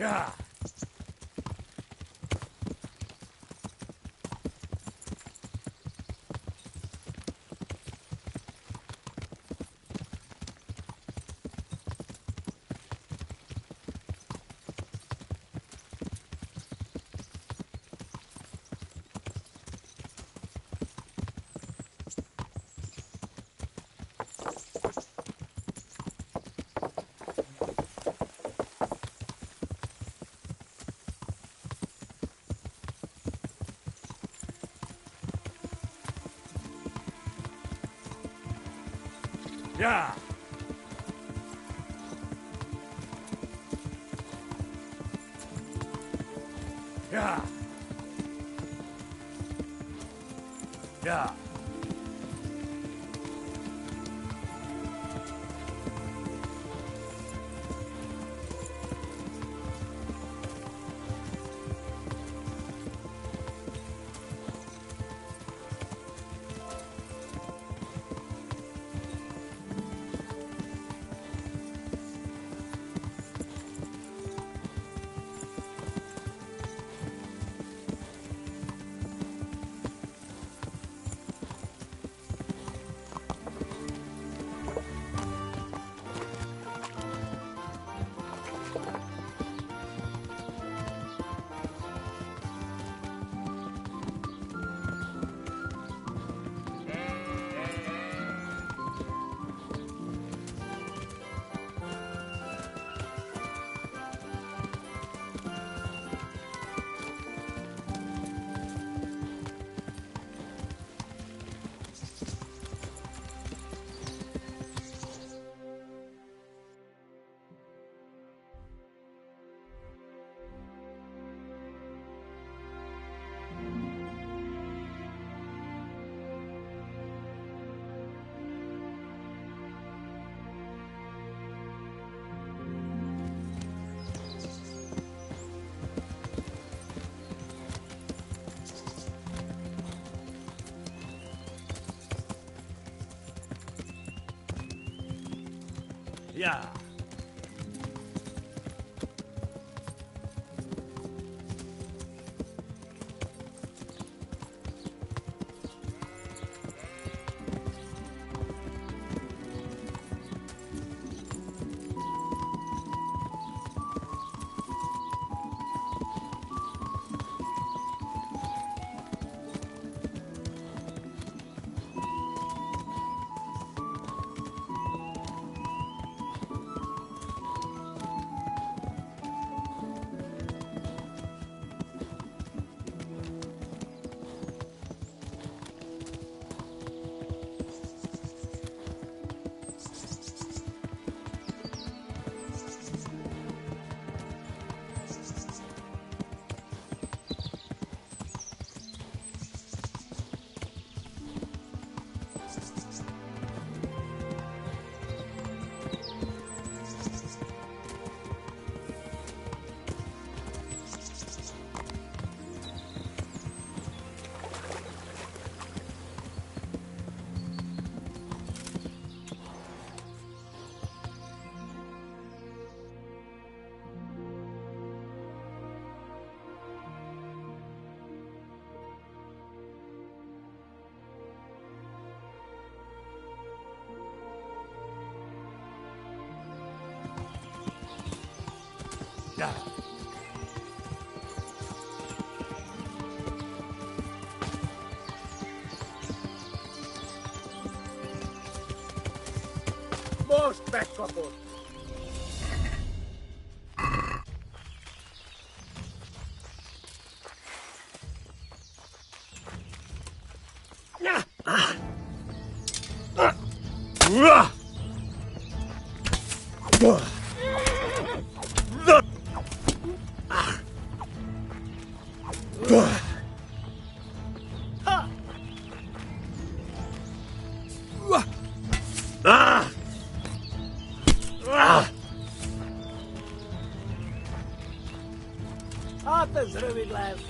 Ja. Ja. Ja. Ja. Ja. Ja. Most megkapod! Hát ez rövid lesz.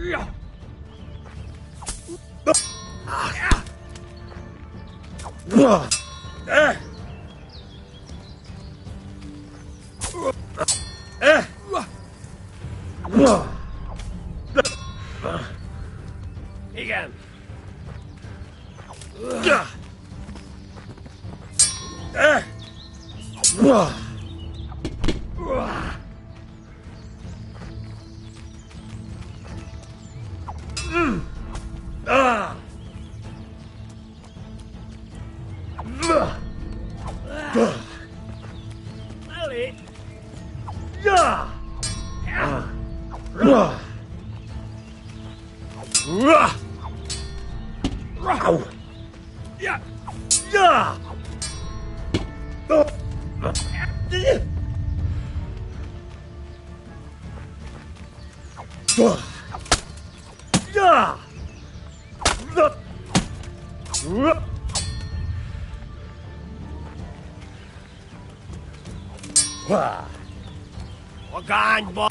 Ja. Igen. Ali. Magányba!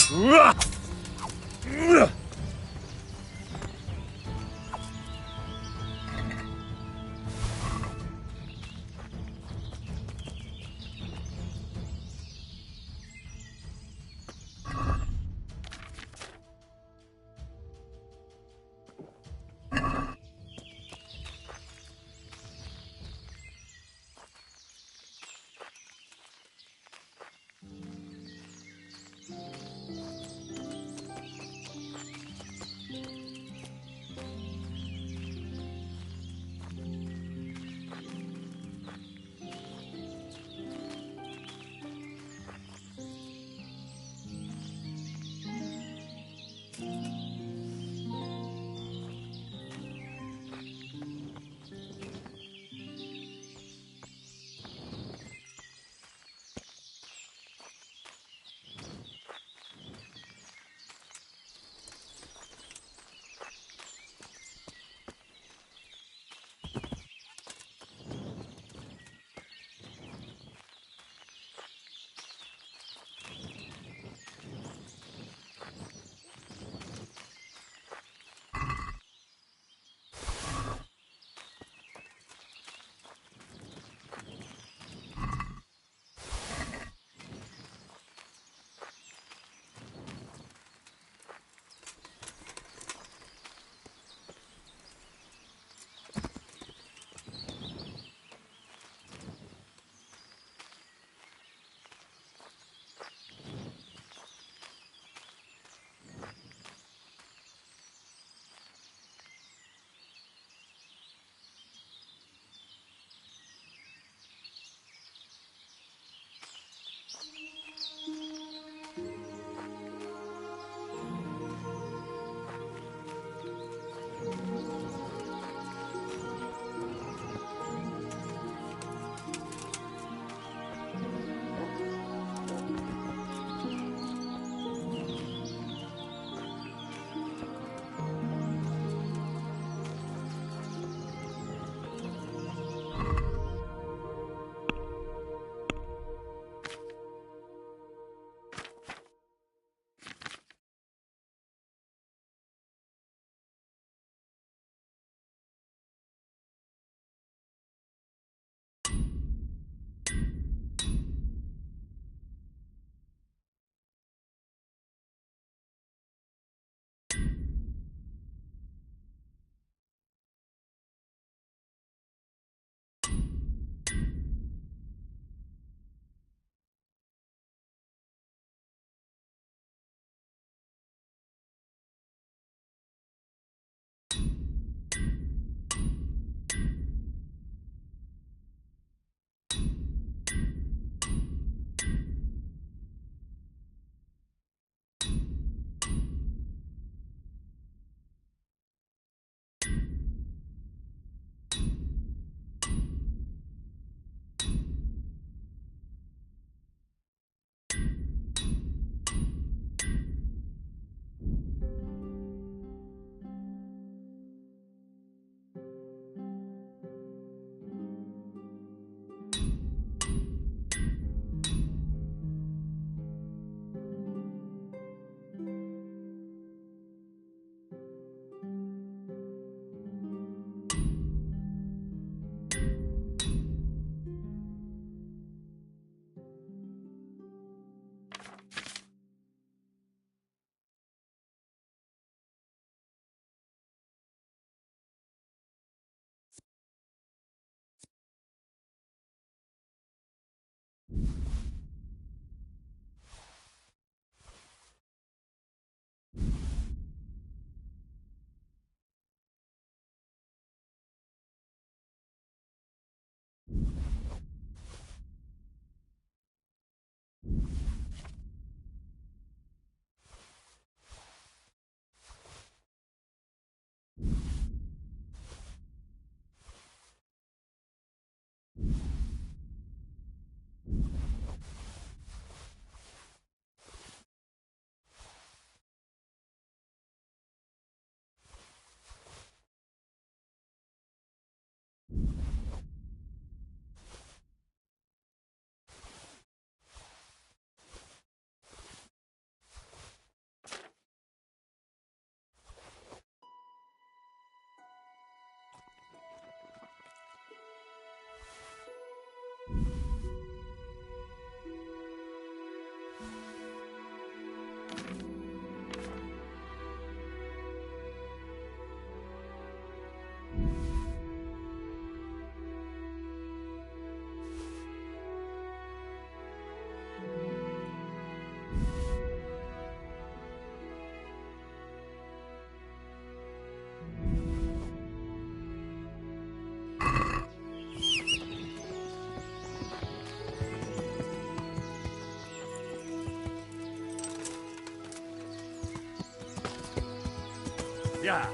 Yeah.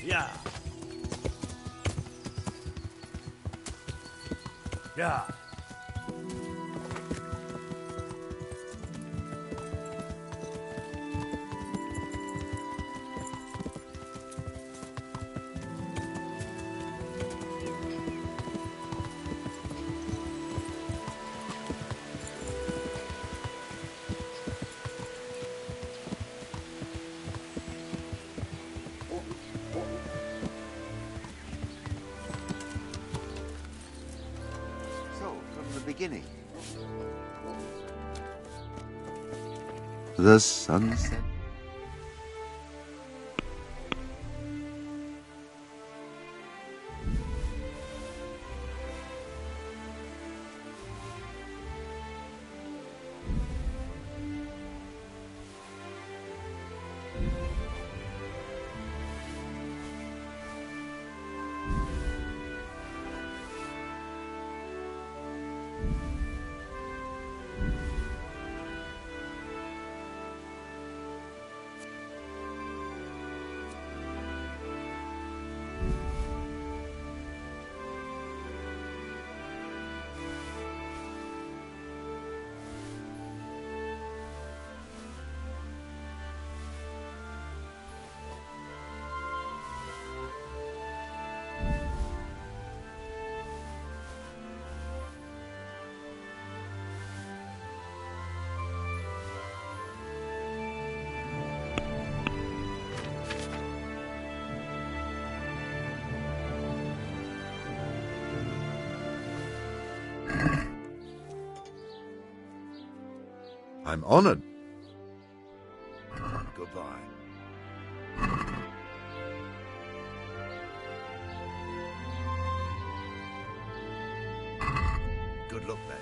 Yeah. Yeah. So, from the beginning. The sunset. I'm honored. Goodbye. Good luck, then.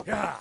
Yeah.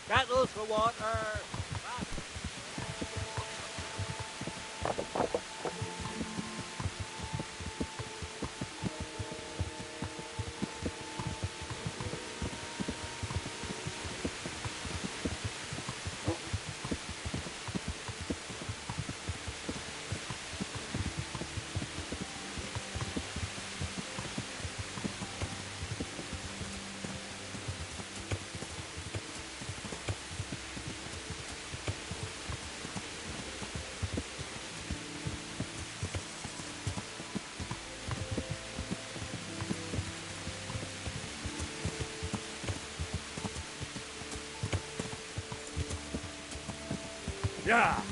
Got loose for water. Yeah.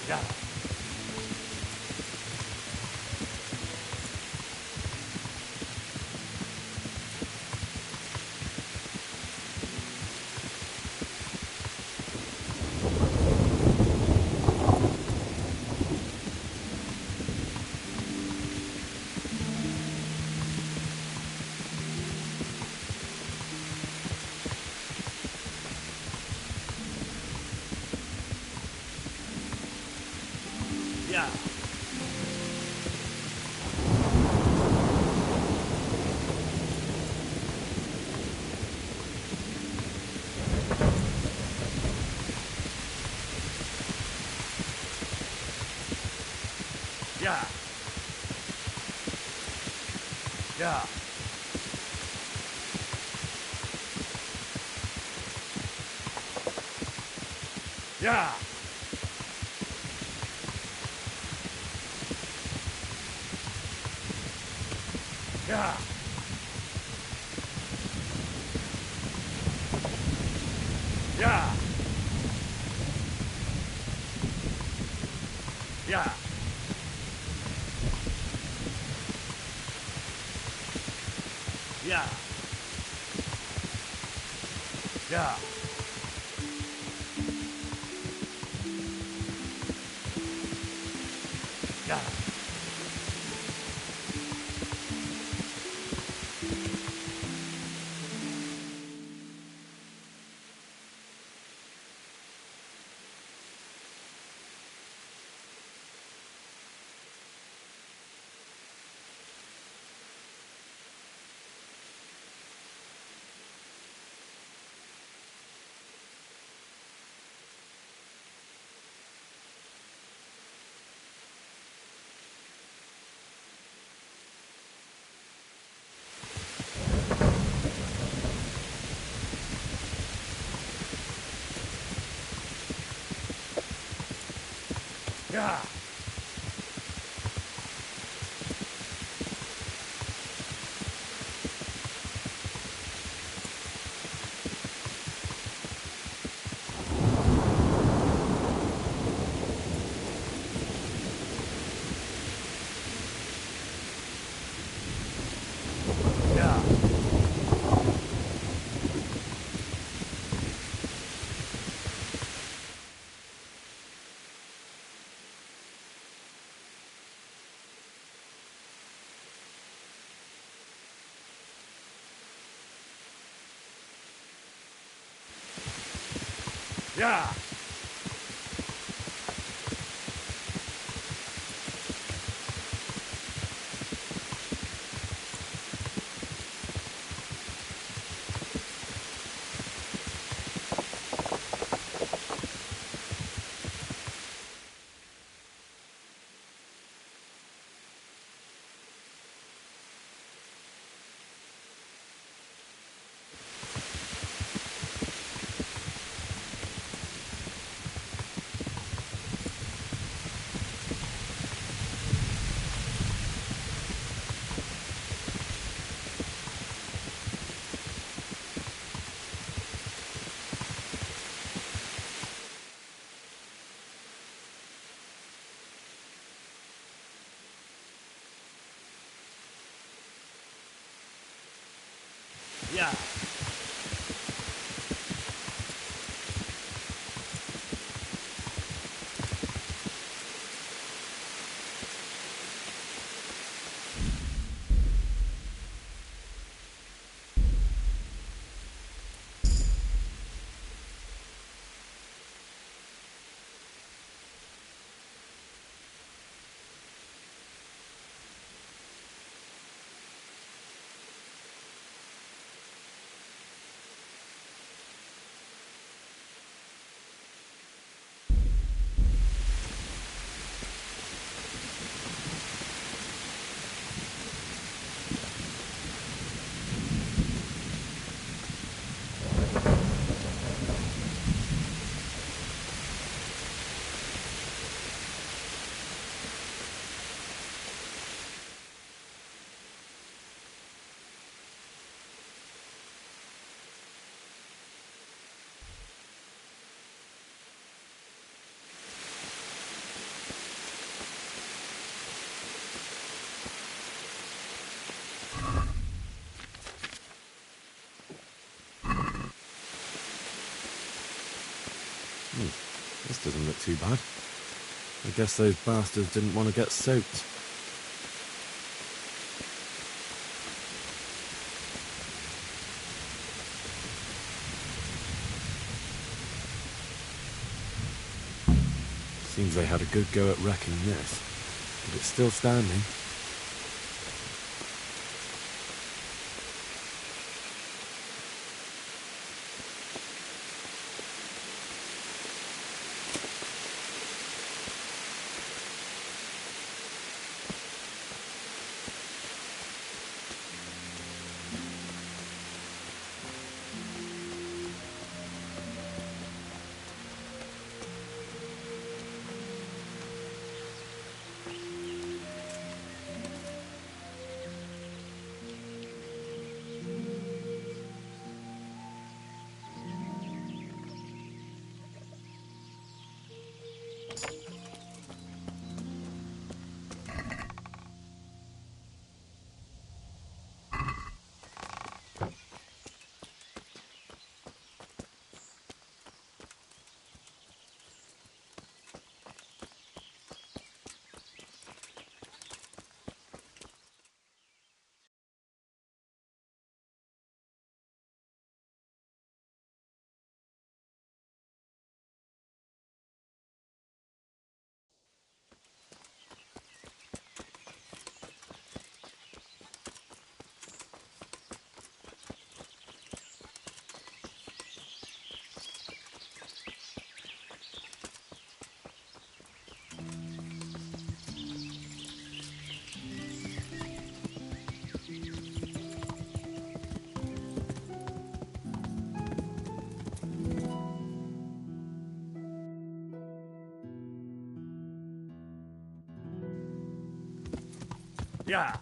Yeah. Yeah. Yeah. Yeah. Yeah. Yeah. Yeah. Yeah. Yeah. Yeah. Yeah. Yeah. Yeah. Yeah. This doesn't look too bad. I guess those bastards didn't want to get soaked. Seems they had a good go at wrecking this, but it's still standing. Yeah.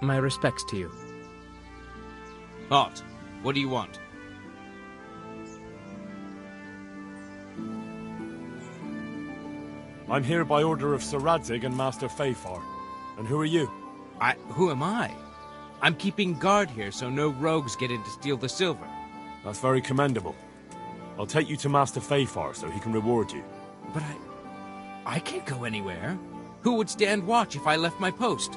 My respects to you. Halt. What do you want? I'm here by order of Sir Radzig and Master Fafar. And who are you? Who am I? I'm keeping guard here so no rogues get in to steal the silver. That's very commendable. I'll take you to Master Fafar so he can reward you. But I can't go anywhere. Who would stand watch if I left my post?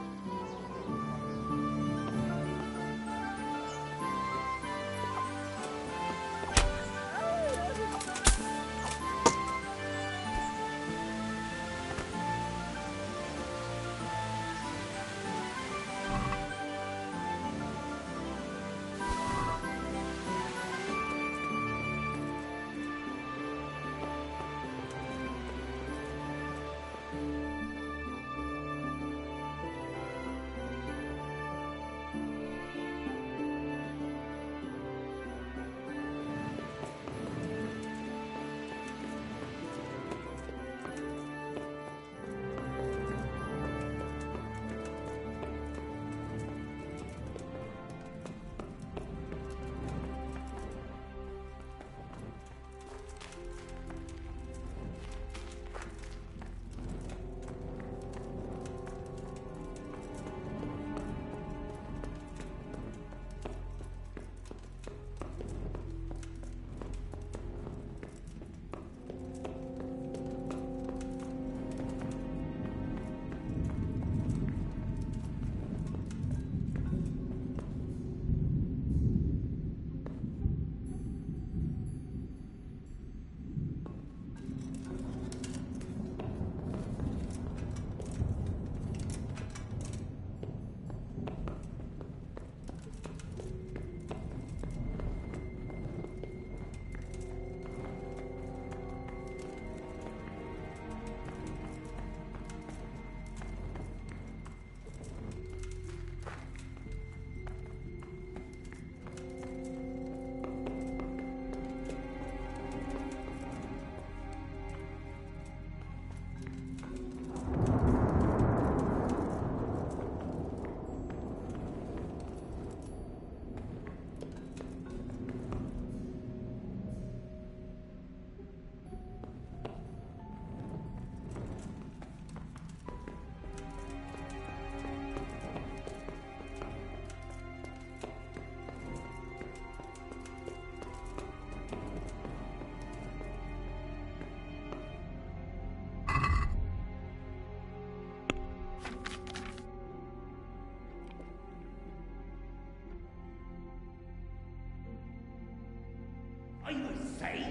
I would say,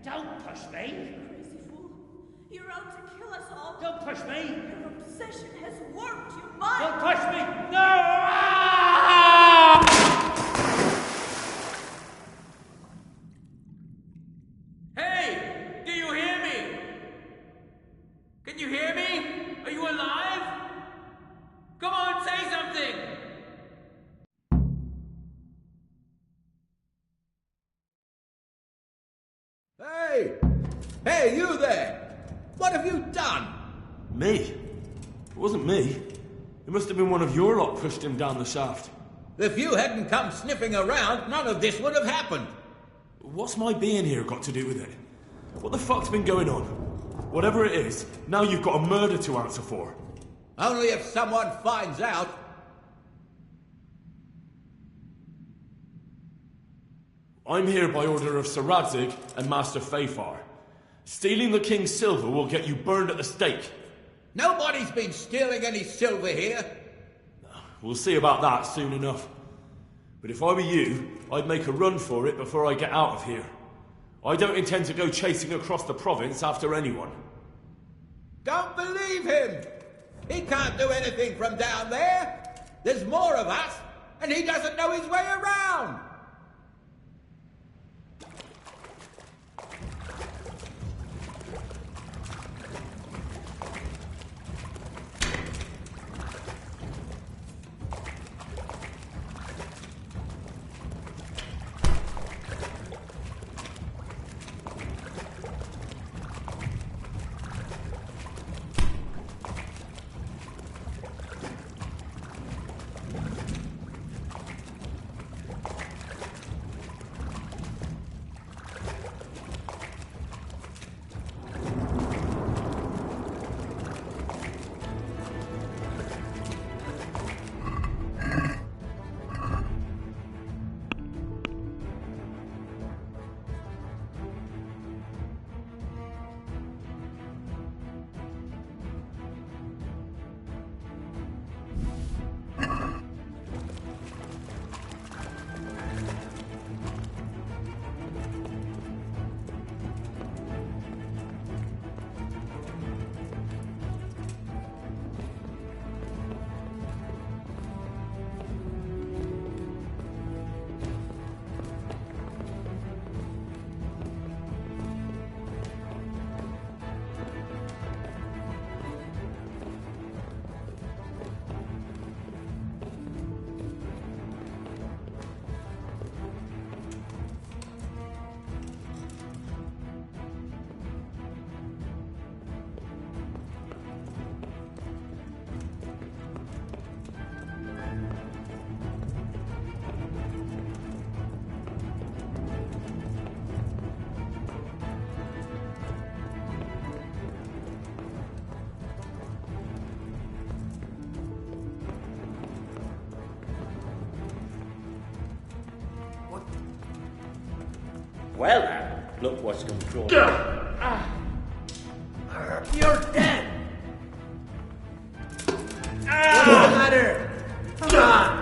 don't push me. Crazy fool. You're out to kill us all. Don't push me. Your obsession has warped your mind. Don't push me. No! Hey! Do you hear me? Can you hear me? Are you alive? Come on, say something! Hey! Hey, you there! What have you done? Me? It wasn't me. It must have been one of your lot pushed him down the shaft. If you hadn't come sniffing around, none of this would have happened. What's my being here got to do with it? What the fuck's been going on? Whatever it is, now you've got a murder to answer for. Only if someone finds out. I'm here by order of Sir Radzig and Master Fafar. Stealing the king's silver will get you burned at the stake. Nobody's been stealing any silver here. We'll see about that soon enough. But if I were you, I'd make a run for it before I get out of here. I don't intend to go chasing across the province after anyone. Don't believe him! He can't do anything from down there. There's more of us, and he doesn't know his way around. Well, now, look what's come through. You're dead! What's the matter? Come on!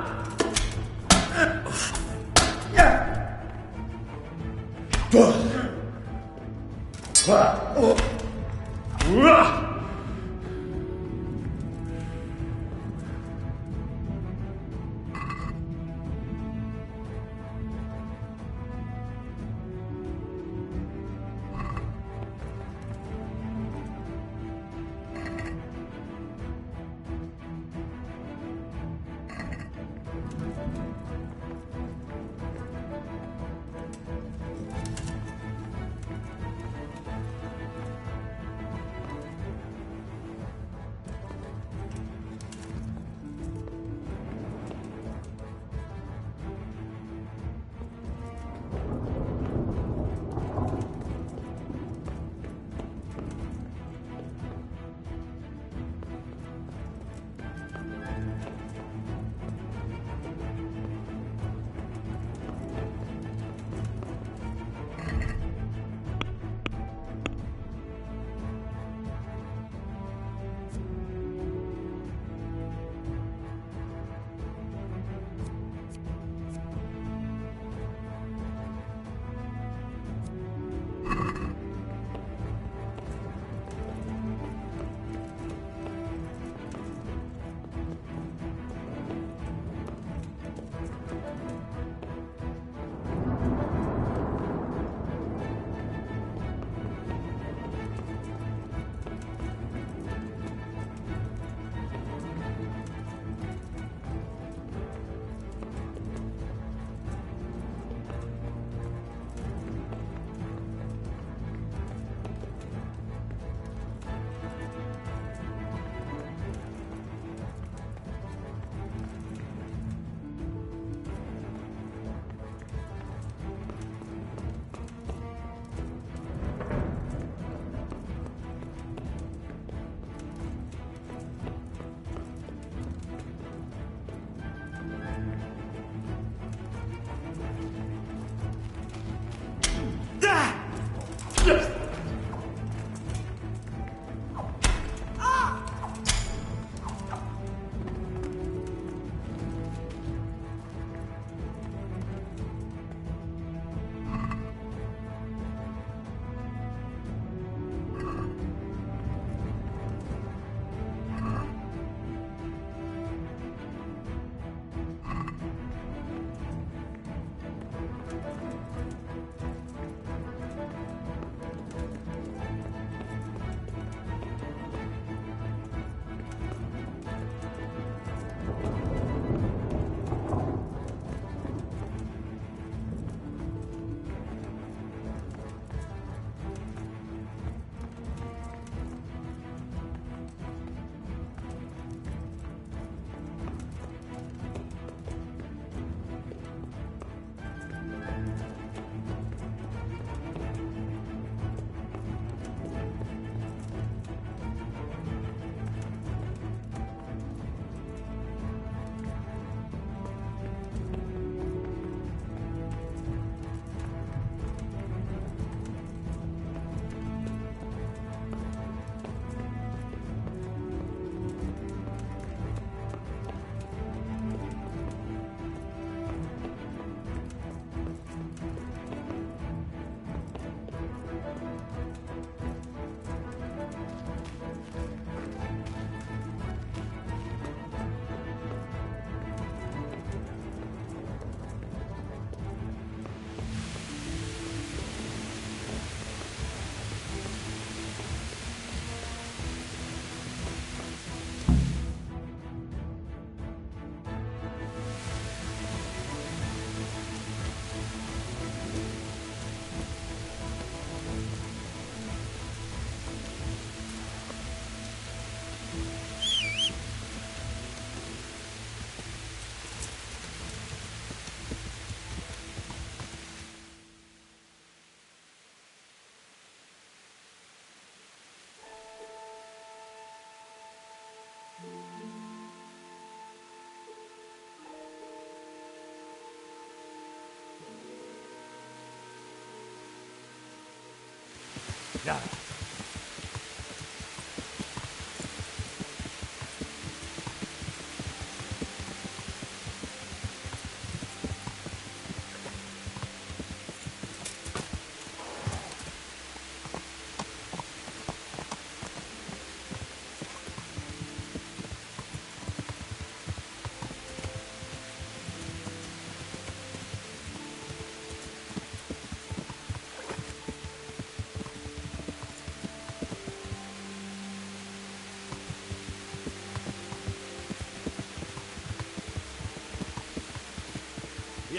Yeah.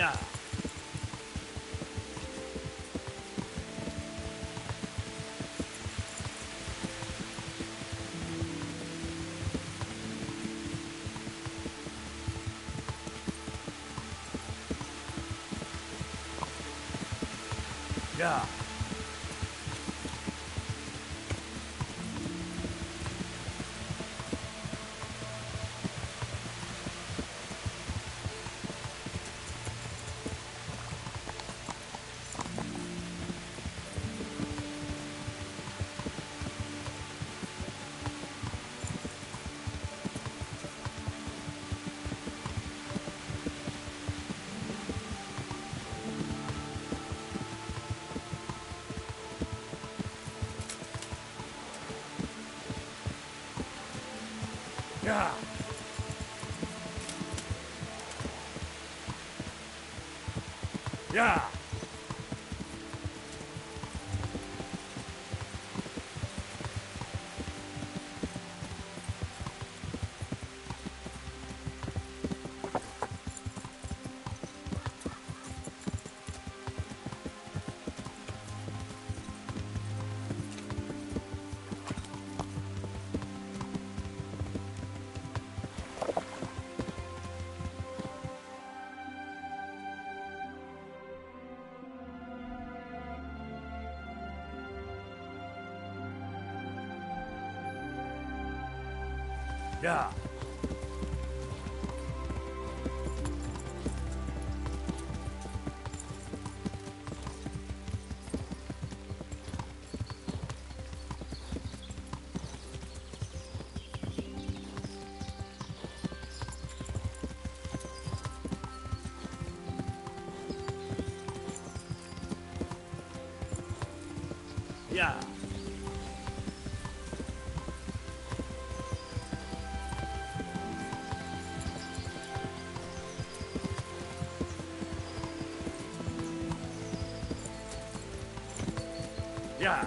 Yeah. Yeah. Yeah. Yeah. Yeah. Yeah. Yeah.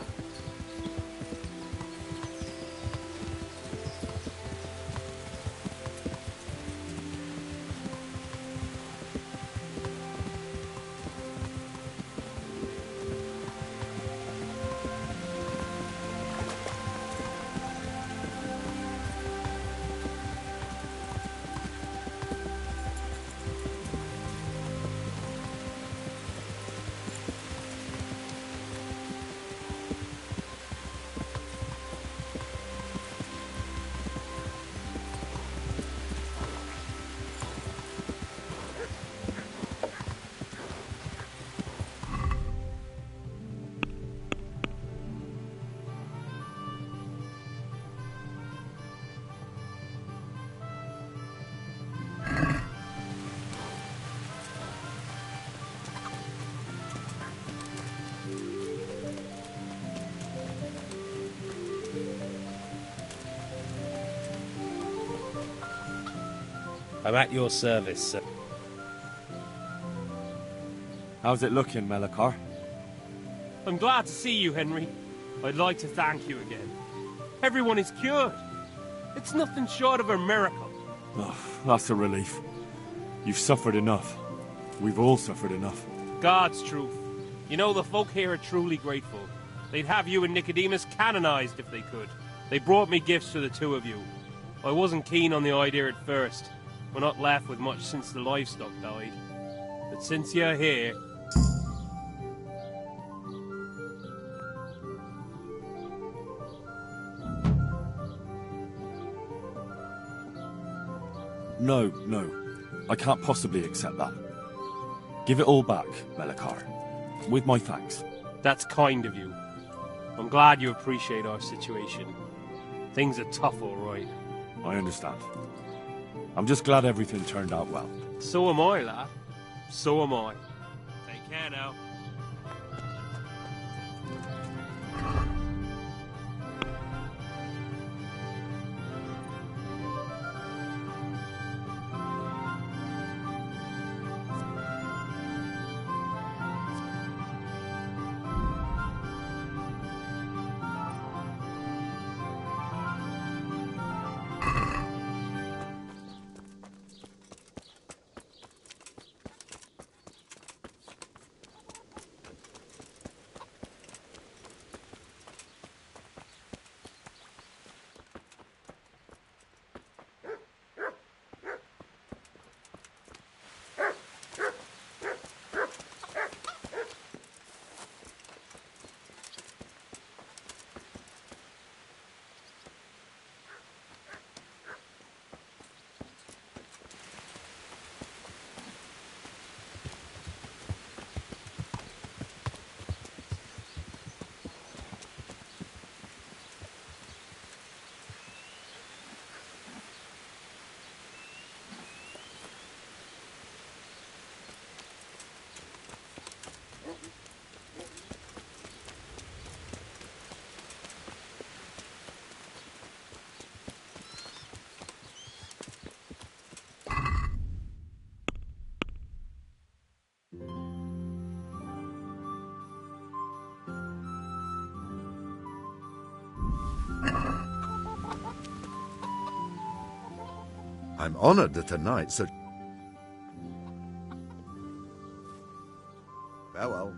I'm at your service, sir. How's it looking, Melikar? I'm glad to see you, Henry. I'd like to thank you again. Everyone is cured. It's nothing short of a miracle. Oh, that's a relief. You've suffered enough. We've all suffered enough. God's truth. You know, the folk here are truly grateful. They'd have you and Nicodemus canonized if they could. They brought me gifts for the two of you. I wasn't keen on the idea at first. We're not left with much since the livestock died. But since you're here... No. I can't possibly accept that. Give it all back, Melikar. With my thanks. That's kind of you. I'm glad you appreciate our situation. Things are tough, all right. I understand. I'm just glad everything turned out well. So am I, lad. So am I. Take care now. I'm honored that tonight such... Farewell.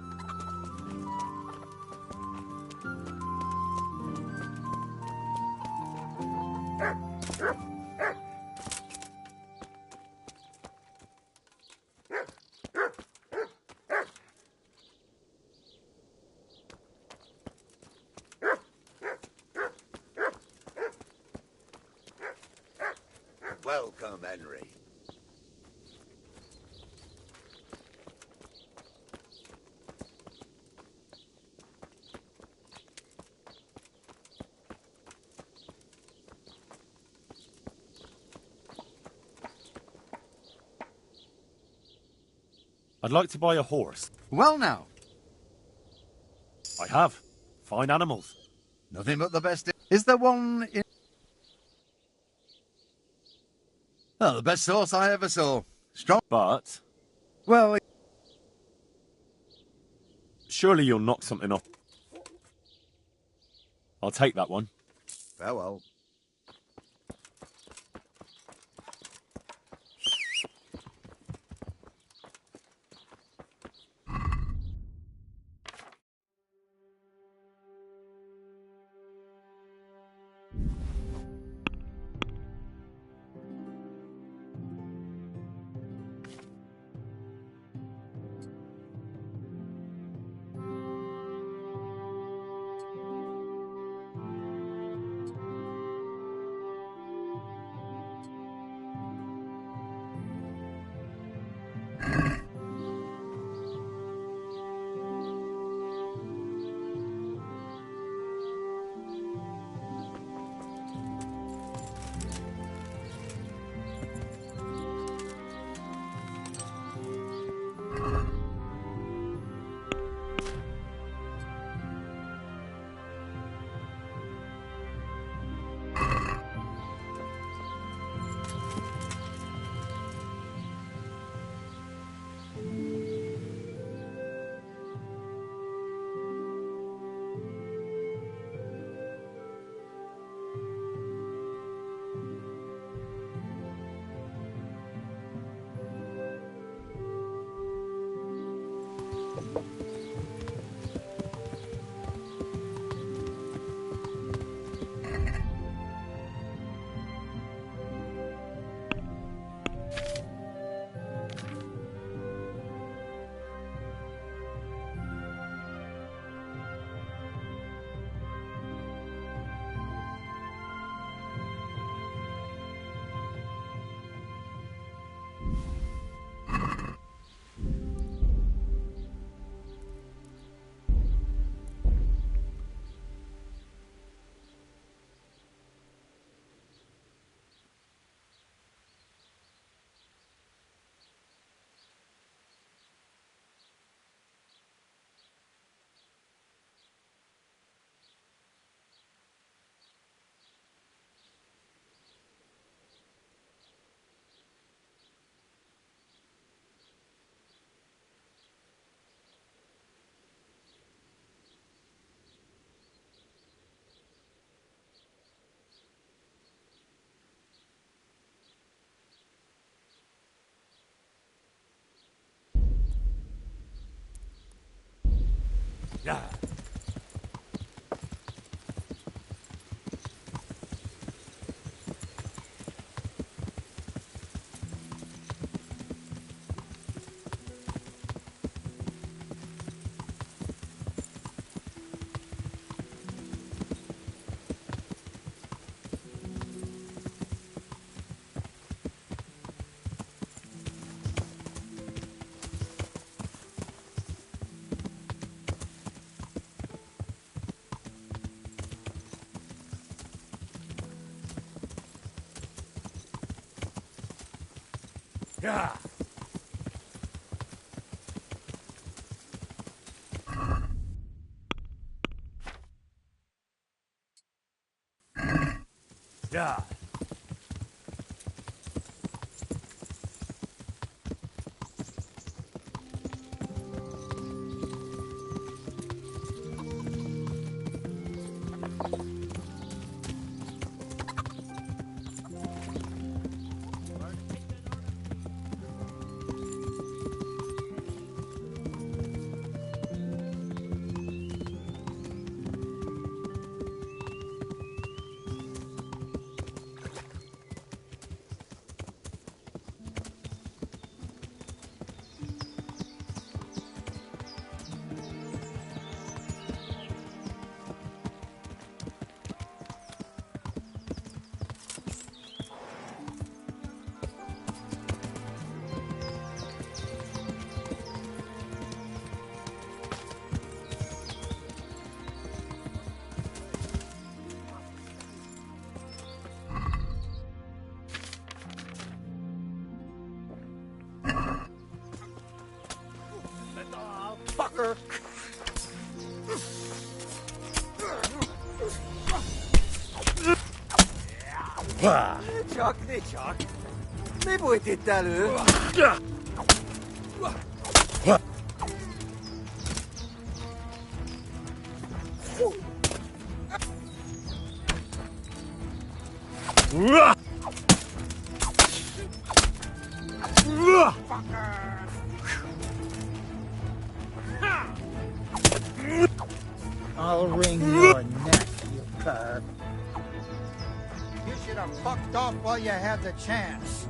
Welcome, Henry. I'd like to buy a horse. Well now, I have. Fine animals. nothing but the best. Is there one in... Oh, the best horse I ever saw. Strong. But Well, surely you'll knock something off. I'll take that one. farewell. Yeah. Yeah. Yeah. Fucker! Ne csak! Mi bújt itt elő? I'll wring your neck, you cur. You should have fucked off while you had the chance.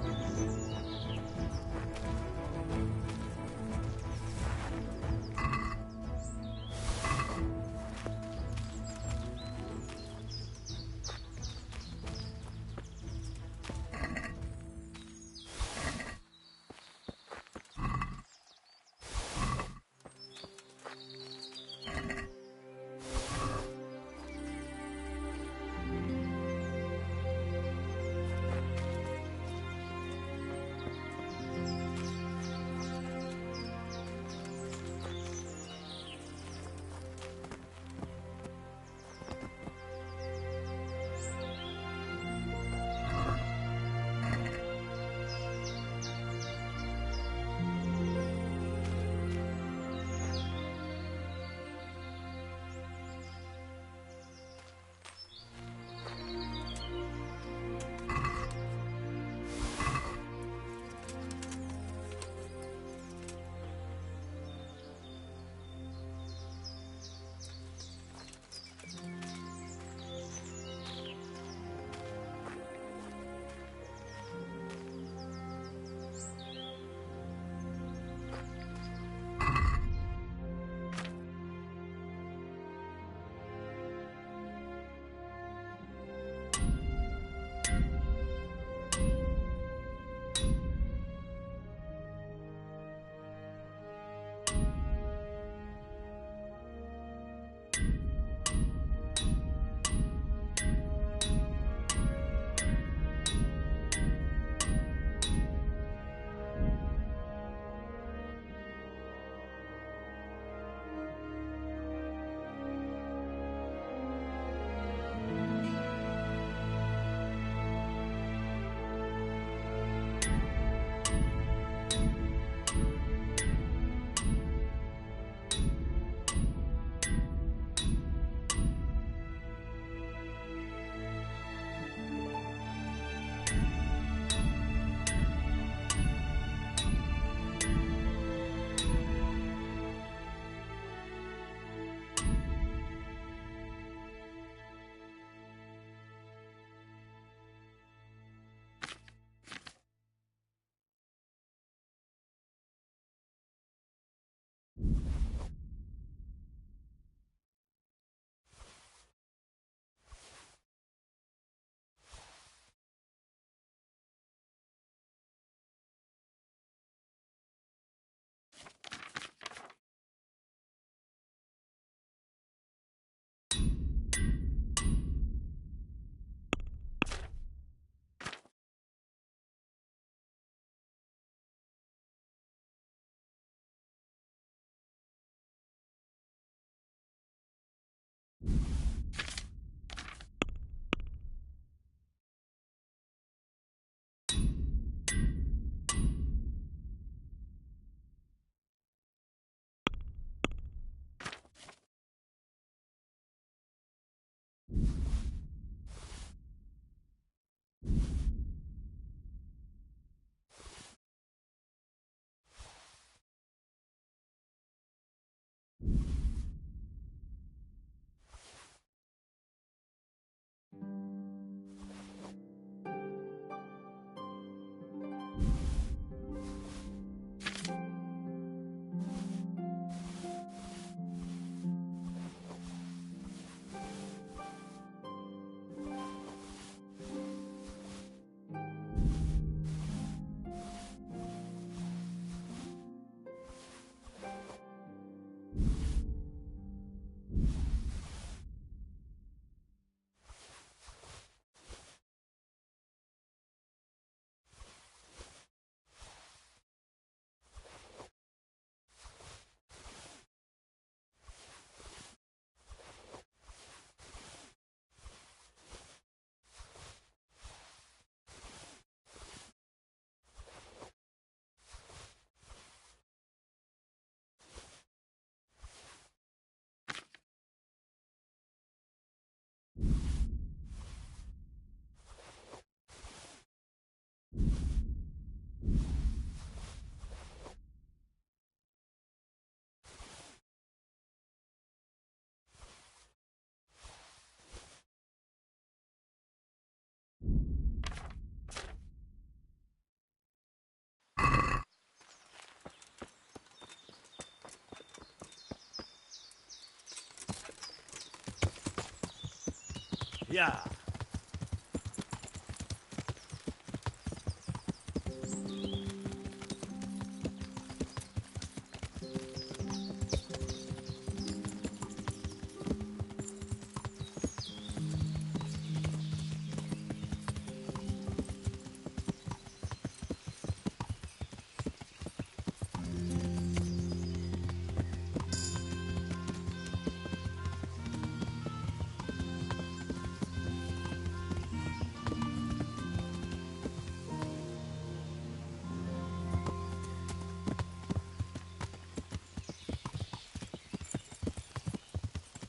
Yeah.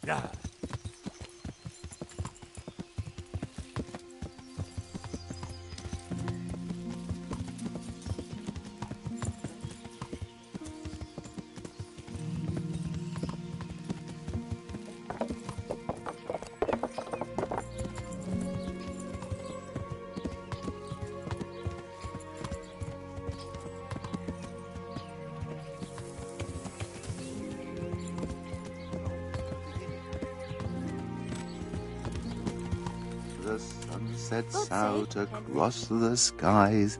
Yeah. The sun sets out across the skies.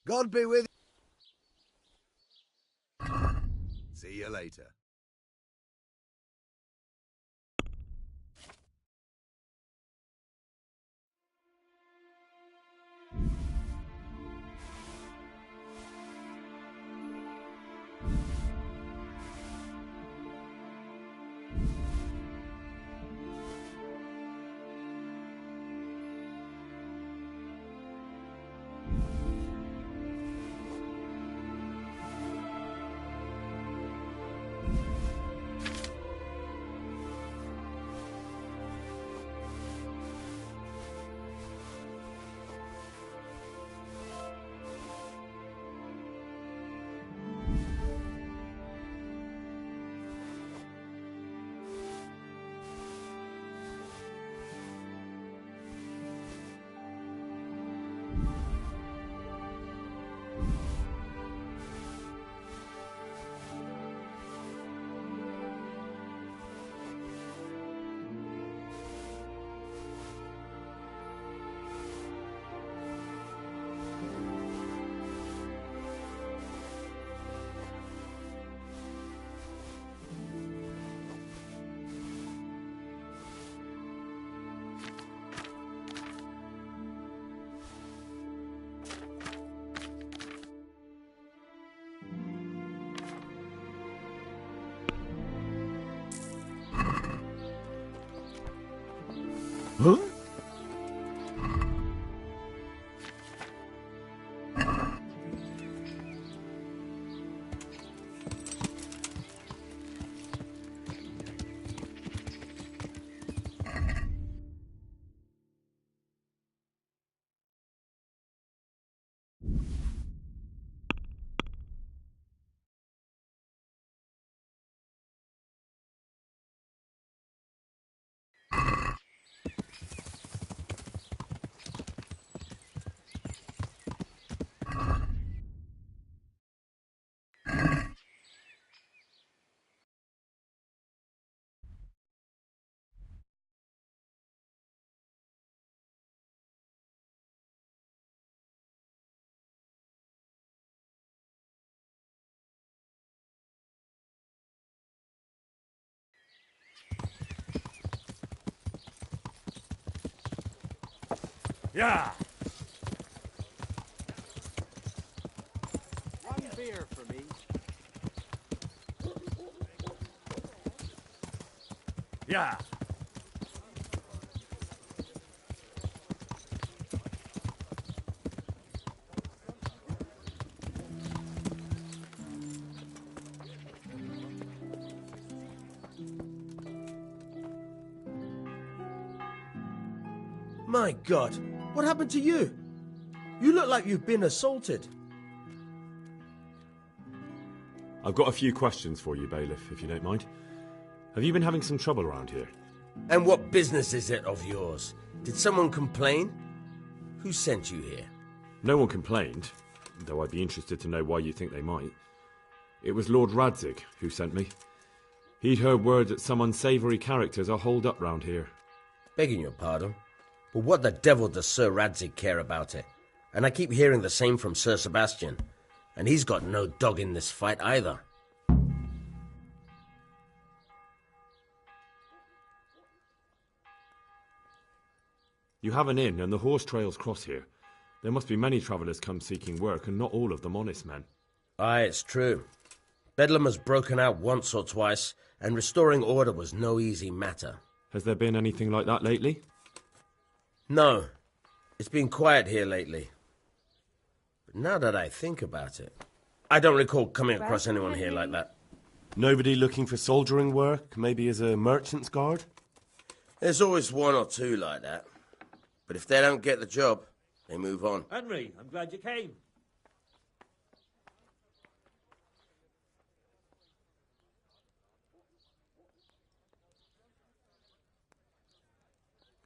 God be with you. See you later. Huh? Yeah! One beer for me. Yeah! My God, what happened to you? You look like you've been assaulted. I've got a few questions for you, Bailiff, if you don't mind. Have you been having some trouble around here? And what business is it of yours? Did someone complain? Who sent you here? No one complained, though I'd be interested to know why you think they might. It was Lord Radzig who sent me. He'd heard word that some unsavoury characters are holed up round here. Begging your pardon, but what the devil does Sir Radzig care about it? And I keep hearing the same from Sir Sebastian, and he's got no dog in this fight either. You have an inn, and the horse trails cross here. There must be many travellers come seeking work, and not all of them honest men. Aye, it's true. Bedlam has broken out once or twice, and restoring order was no easy matter. Has there been anything like that lately? No. It's been quiet here lately. But now that I think about it, I don't recall coming across anyone here like that. Nobody looking for soldiering work, maybe as a merchant's guard? There's always one or two like that. But if they don't get the job, they move on. Henry, I'm glad you came.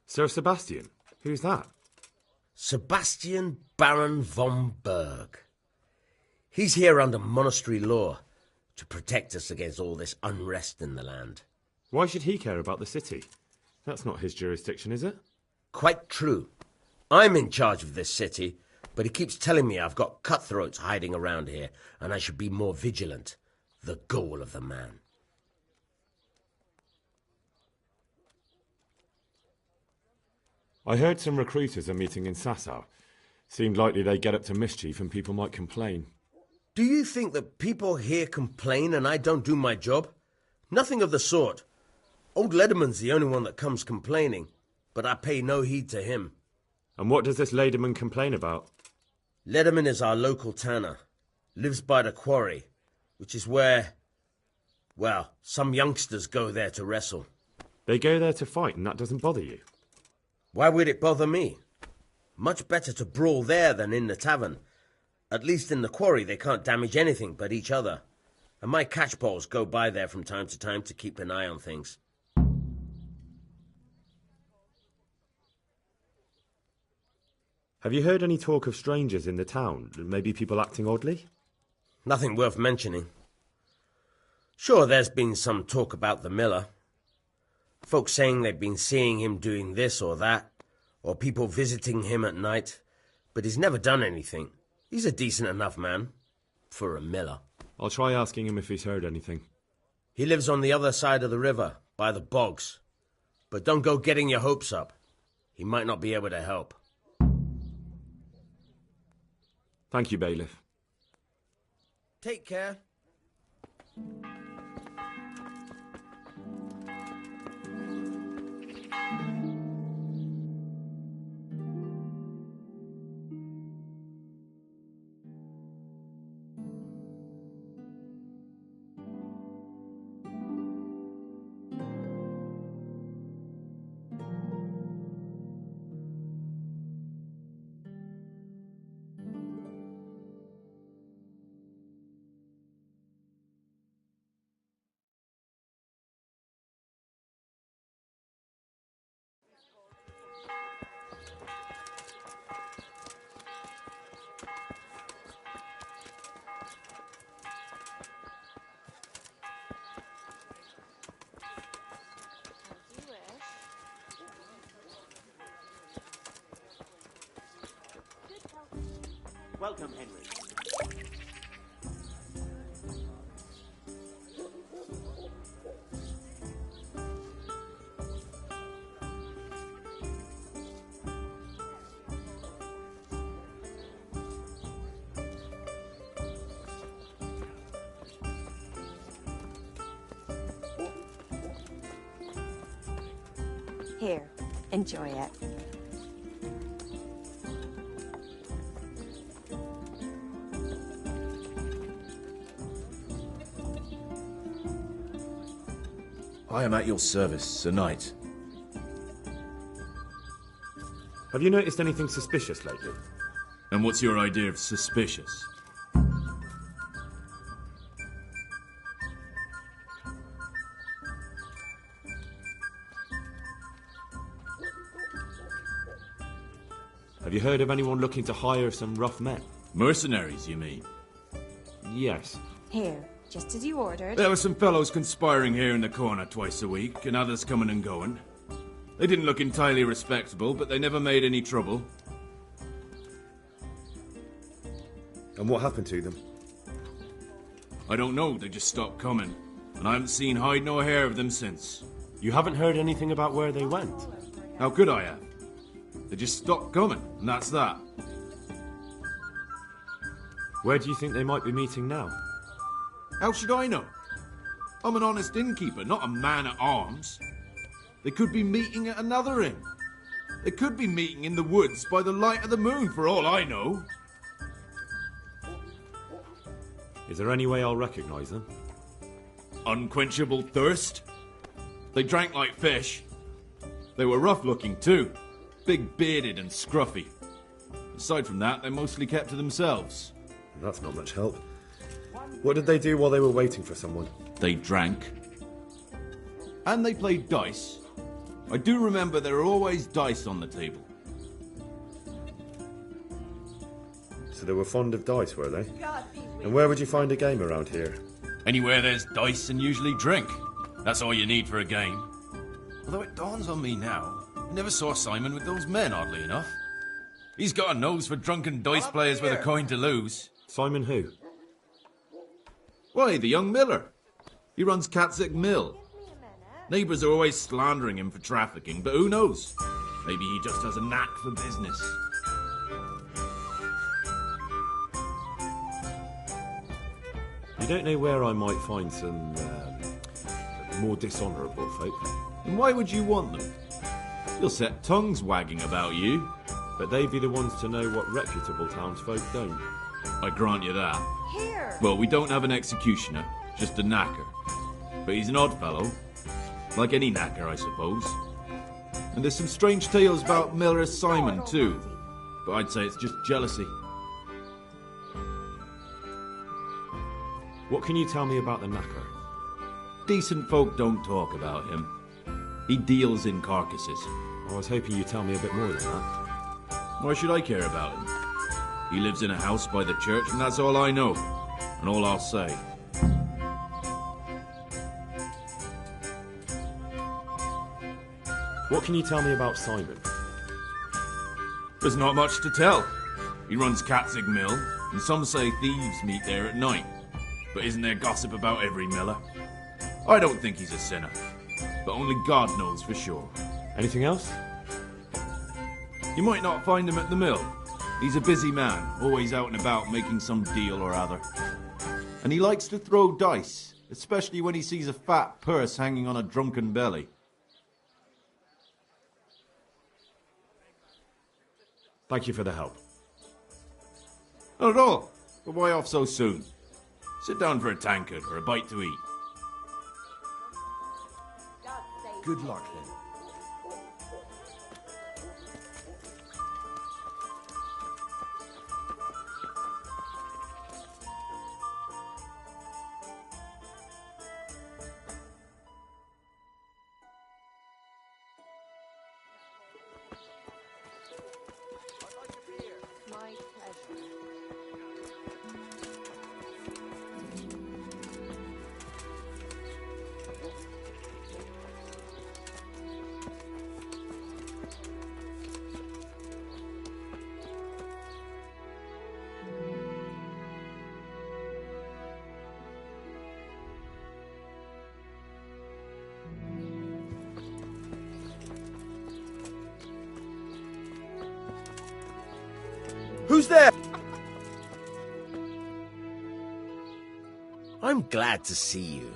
Sir Sebastian? Who's that? Sebastian Baron von Berg. He's here under monastery law to protect us against all this unrest in the land. Why should he care about the city? That's not his jurisdiction, is it? Quite true. I'm in charge of this city, but he keeps telling me I've got cutthroats hiding around here, and I should be more vigilant. The goal of the man. I heard some recruiters are meeting in Sasau. Seemed likely they'd get up to mischief and people might complain. Do you think that people here complain and I don't do my job? Nothing of the sort. Old Lederman's the only one that comes complaining, but I pay no heed to him. And what does this Lederman complain about? Lederman is our local tanner. Lives by the quarry, which is where, well, some youngsters go there to wrestle. They go there to fight and that doesn't bother you? Why would it bother me? Much better to brawl there than in the tavern. At least in the quarry they can't damage anything but each other. And my catchballs go by there from time to time to keep an eye on things. Have you heard any talk of strangers in the town? Maybe people acting oddly? Nothing worth mentioning. Sure, there's been some talk about the miller. Folks saying they've been seeing him doing this or that, or people visiting him at night, but he's never done anything. He's a decent enough man, for a miller. I'll try asking him if he's heard anything. He lives on the other side of the river, by the bogs. But don't go getting your hopes up. He might not be able to help. Thank you, Bailiff. Take care. Welcome, Henry. Here, enjoy it. I am at your service, Sir Knight. Have you noticed anything suspicious lately? And what's your idea of suspicious? Have you heard of anyone looking to hire some rough men? Mercenaries, you mean? Yes. Here, just as you ordered. There were some fellows conspiring here in the corner twice a week, and others coming and going. They didn't look entirely respectable, but they never made any trouble. And what happened to them? I don't know, they just stopped coming. And I haven't seen hide nor hair of them since. You haven't heard anything about where they went? How could I have? They just stopped coming, and that's that. Where do you think they might be meeting now? How should I know? I'm an honest innkeeper, not a man-at-arms. They could be meeting at another inn. They could be meeting in the woods by the light of the moon, for all I know. Is there any way I'll recognize them? Unquenchable thirst. They drank like fish. They were rough-looking, too. Big-bearded and scruffy. Aside from that, they mostly kept to themselves. That's not much help. What did they do while they were waiting for someone? They drank. And they played dice. I do remember there were always dice on the table. So they were fond of dice, were they? And where would you find a game around here? Anywhere there's dice and usually drink. That's all you need for a game. Although it dawns on me now, I never saw Simon with those men, oddly enough. He's got a nose for drunken dice players with a coin to lose. Simon who? Why, the young miller. He runs Catzick Mill. Neighbours are always slandering him for trafficking, but who knows? Maybe he just has a knack for business. You don't know where I might find some more dishonourable folk? And why would you want them? You'll set tongues wagging about you. But they'd be the ones to know what reputable townsfolk don't. I grant you that. Here. Well, we don't have an executioner, just a knacker. But he's an odd fellow. Like any knacker, I suppose. And there's some strange tales about Miller Simon, too. But I'd say it's just jealousy. What can you tell me about the knacker? Decent folk don't talk about him. He deals in carcasses. I was hoping you'd tell me a bit more than that. Why should I care about him? He lives in a house by the church, and that's all I know. And all I'll say. What can you tell me about Simon? There's not much to tell. He runs Catzick Mill, and some say thieves meet there at night. But isn't there gossip about every miller? I don't think he's a sinner. But only God knows for sure. Anything else? You might not find him at the mill. He's a busy man, always out and about making some deal or other. And he likes to throw dice, especially when he sees a fat purse hanging on a drunken belly. Thank you for the help. Not at all. But why off so soon? Sit down for a tankard or a bite to eat. Good luck, then. My pleasure. Who's there? I'm glad to see you.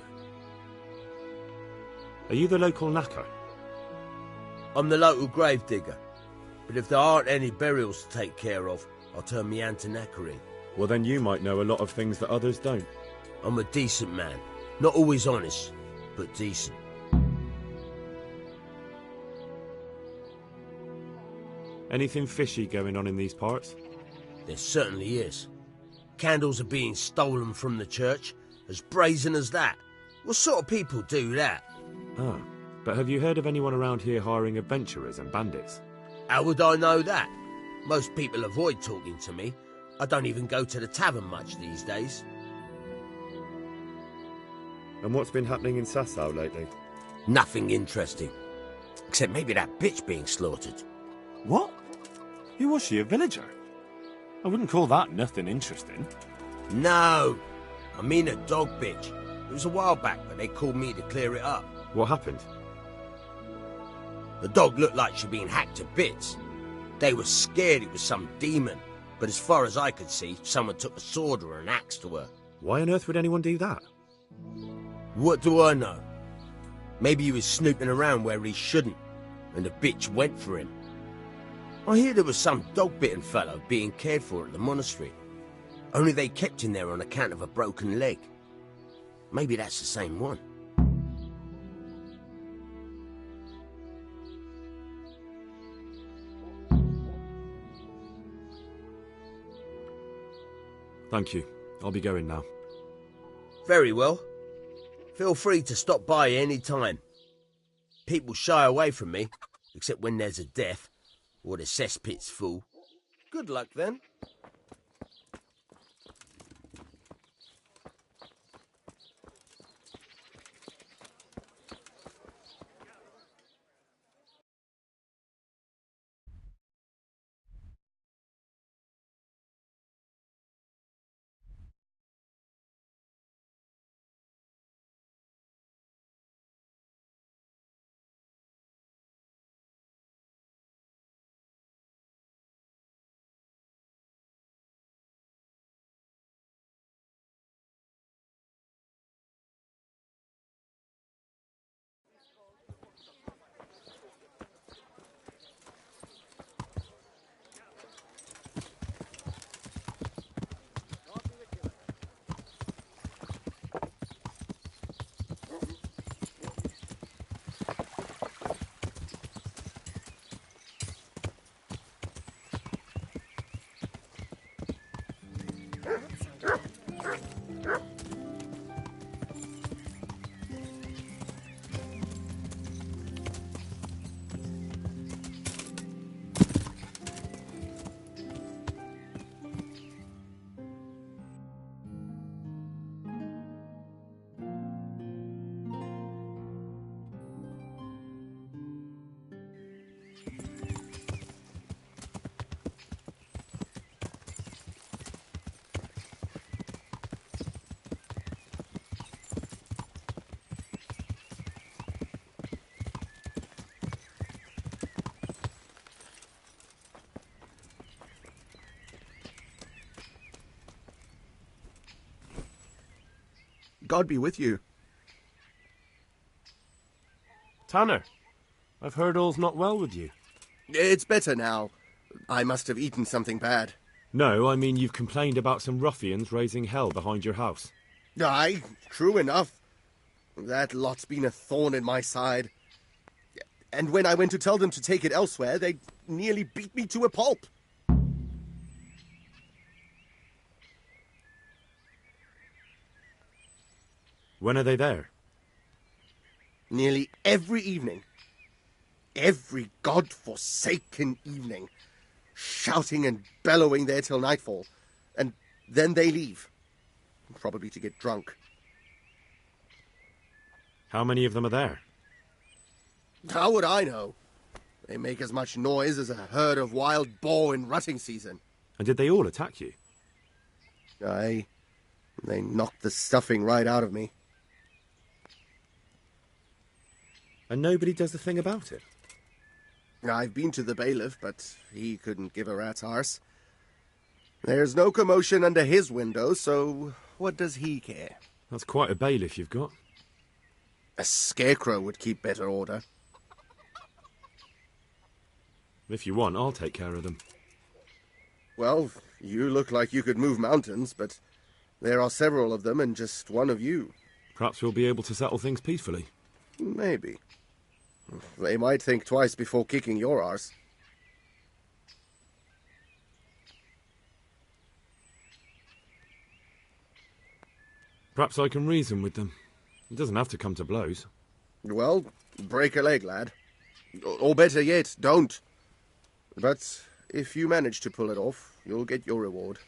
Are you the local knacker? I'm the local gravedigger. But if there aren't any burials to take care of, I'll turn me hand to knackering. Well, then you might know a lot of things that others don't. I'm a decent man. Not always honest, but decent. Anything fishy going on in these parts? There certainly is. Candles are being stolen from the church, as brazen as that. What sort of people do that? Ah, but have you heard of anyone around here hiring adventurers and bandits? How would I know that? Most people avoid talking to me. I don't even go to the tavern much these days. And what's been happening in Sasau lately? Nothing interesting. Except maybe that bitch being slaughtered. What? Who was she, a villager? I wouldn't call that nothing interesting. No, I mean a dog bitch. It was a while back, but they called me to clear it up. What happened? The dog looked like she'd been hacked to bits. They were scared it was some demon, but as far as I could see, someone took a sword or an axe to her. Why on earth would anyone do that? What do I know? Maybe he was snooping around where he shouldn't, and the bitch went for him. I hear there was some dog-bitten fellow being cared for at the monastery. Only they kept him there on account of a broken leg. Maybe that's the same one. Thank you. I'll be going now. Very well. Feel free to stop by any time. People shy away from me, except when there's a death, or the cesspit's full. Good luck then. God be with you. Tanner, I've heard all's not well with you. It's better now. I must have eaten something bad. No, I mean you've complained about some ruffians raising hell behind your house. Aye, true enough. That lot's been a thorn in my side. And when I went to tell them to take it elsewhere, they nearly beat me to a pulp. When are they there? Nearly every evening. Every god-forsaken evening. Shouting and bellowing there till nightfall. And then they leave. Probably to get drunk. How many of them are there? How would I know? They make as much noise as a herd of wild boar in rutting season. And did they all attack you? Aye. They knocked the stuffing right out of me. And nobody does a thing about it? I've been to the bailiff, but he couldn't give a rat's arse. There's no commotion under his window, so what does he care? That's quite a bailiff you've got. A scarecrow would keep better order. If you want, I'll take care of them. Well, you look like you could move mountains, but there are several of them and just one of you. Perhaps we'll be able to settle things peacefully. Maybe. They might think twice before kicking your arse. Perhaps I can reason with them. It doesn't have to come to blows. Well, break a leg, lad. Or better yet, don't. But if you manage to pull it off, you'll get your reward.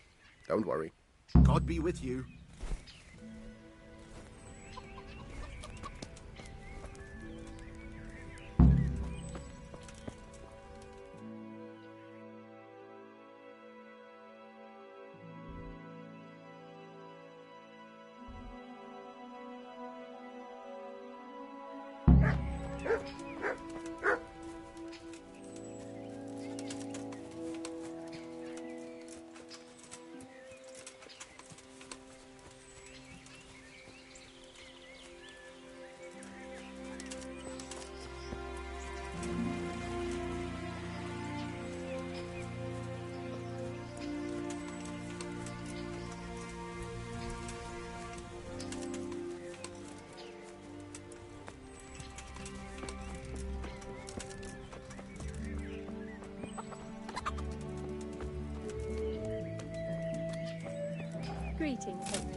Don't worry. God be with you. Greetings, Henry.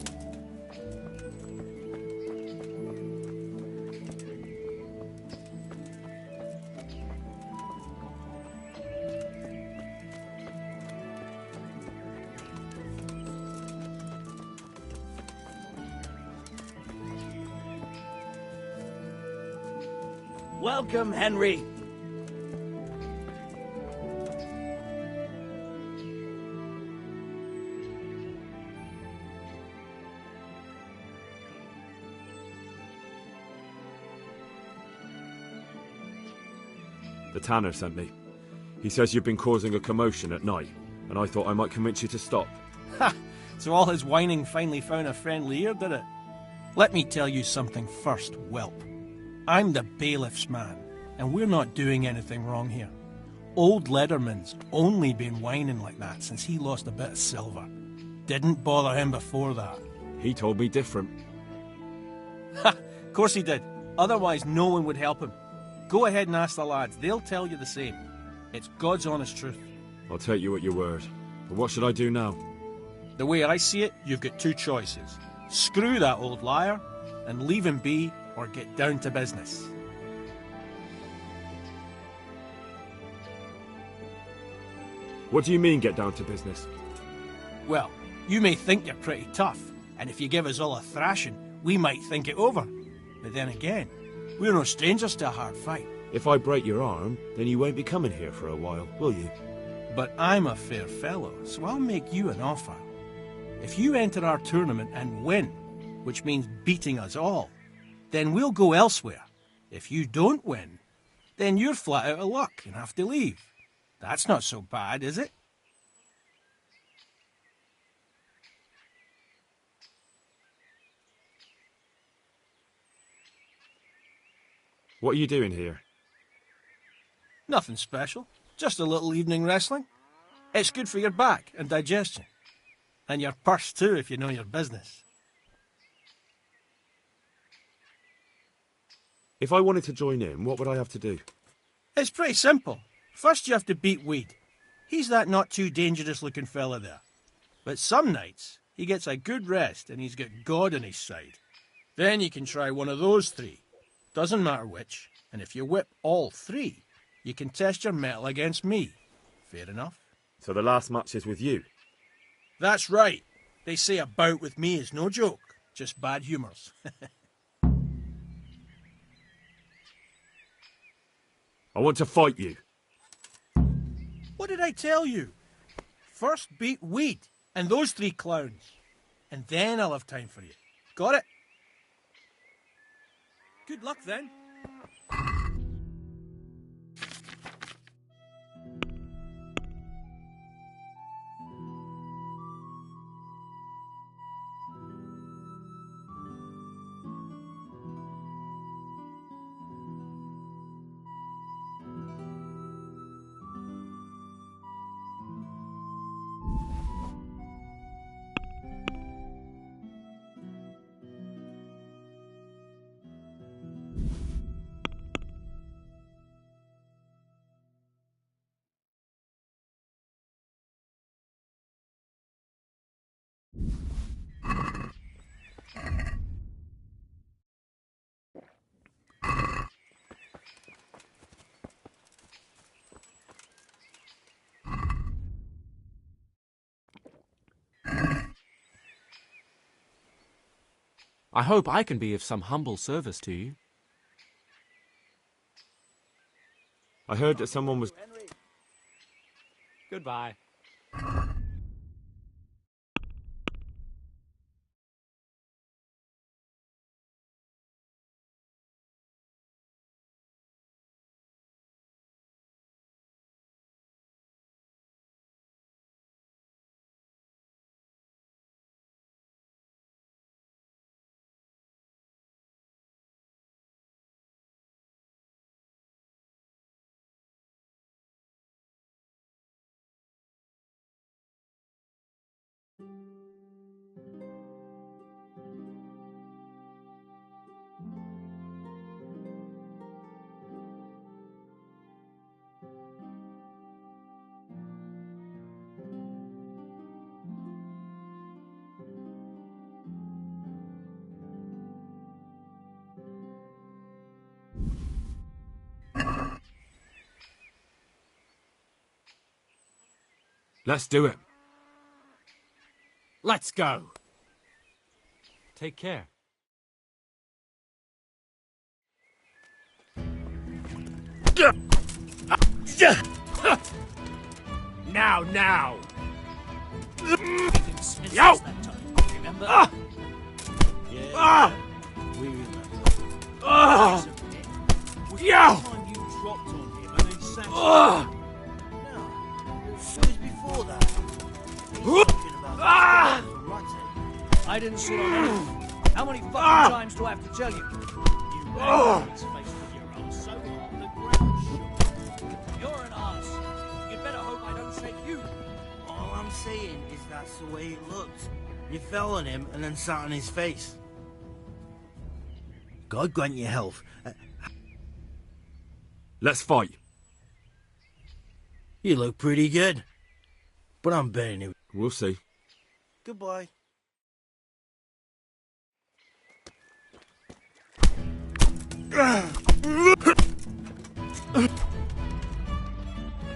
Welcome, Henry. The tanner sent me. He says you've been causing a commotion at night, and I thought I might convince you to stop. Ha! So all his whining finally found a friendly ear, did it? Let me tell you something first, whelp. I'm the bailiff's man, and we're not doing anything wrong here. Old Lederman's only been whining like that since he lost a bit of silver. Didn't bother him before that. He told me different. Ha! Of course he did. Otherwise no one would help him. Go ahead and ask the lads. They'll tell you the same. It's God's honest truth. I'll take you at your word. But what should I do now? The way I see it, you've got two choices. Screw that old liar and leave him be, or get down to business. What do you mean, get down to business? Well, you may think you're pretty tough, and if you give us all a thrashing, we might think it over. But then again, we're no strangers to a hard fight. If I break your arm, then you won't be coming here for a while, will you? But I'm a fair fellow, so I'll make you an offer. If you enter our tournament and win, which means beating us all, then we'll go elsewhere. If you don't win, then you're flat out of luck and have to leave. That's not so bad, is it? What are you doing here? Nothing special. Just a little evening wrestling. It's good for your back and digestion. And your purse too, if you know your business. If I wanted to join in, what would I have to do? It's pretty simple. First you have to beat Weed. He's that not too dangerous looking fella there. But some nights, he gets a good rest and he's got God on his side. Then you can try one of those three. Doesn't matter which. And if you whip all three, you can test your mettle against me. Fair enough? So the last match is with you? That's right. They say a bout with me is no joke. Just bad humours. I want to fight you. What did I tell you? First beat Weed and those three clowns. And then I'll have time for you. Got it? Good luck then. I hope I can be of some humble service to you. I heard that someone was... Goodbye. Let's do it. Let's go. Take care. Now! Yo! Remember? Yeah. We remember. Yo! You dropped on him and then sat no. It was before that. He's talking about I didn't sit on anything. How many fucking times do I have to tell you? You ran his face with your arse so hard the ground shook. You're an arse. You'd better hope I don't shake you. All I'm saying is that's the way it looked. You fell on him and then sat on his face. God grant you health. Let's fight. You look pretty good. But I'm betting it. We'll see. Goodbye.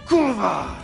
Kurwa!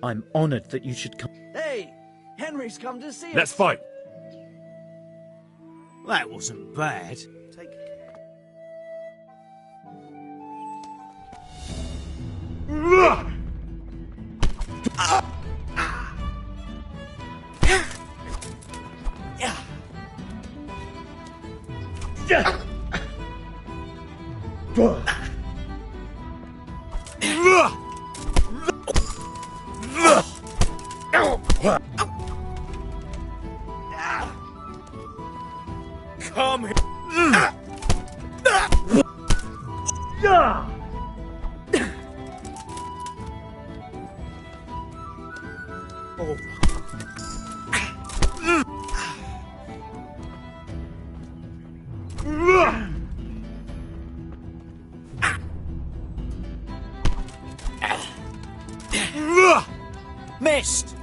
I'm honored that you should come. Hey, Henry's come to see us. Let's fight. That wasn't bad. Take Come here. Oh. Missed.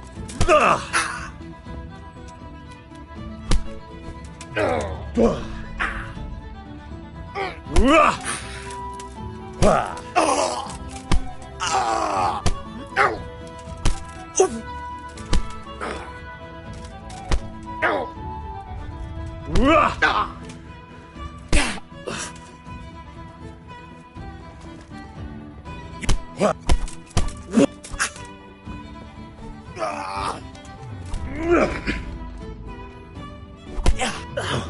No!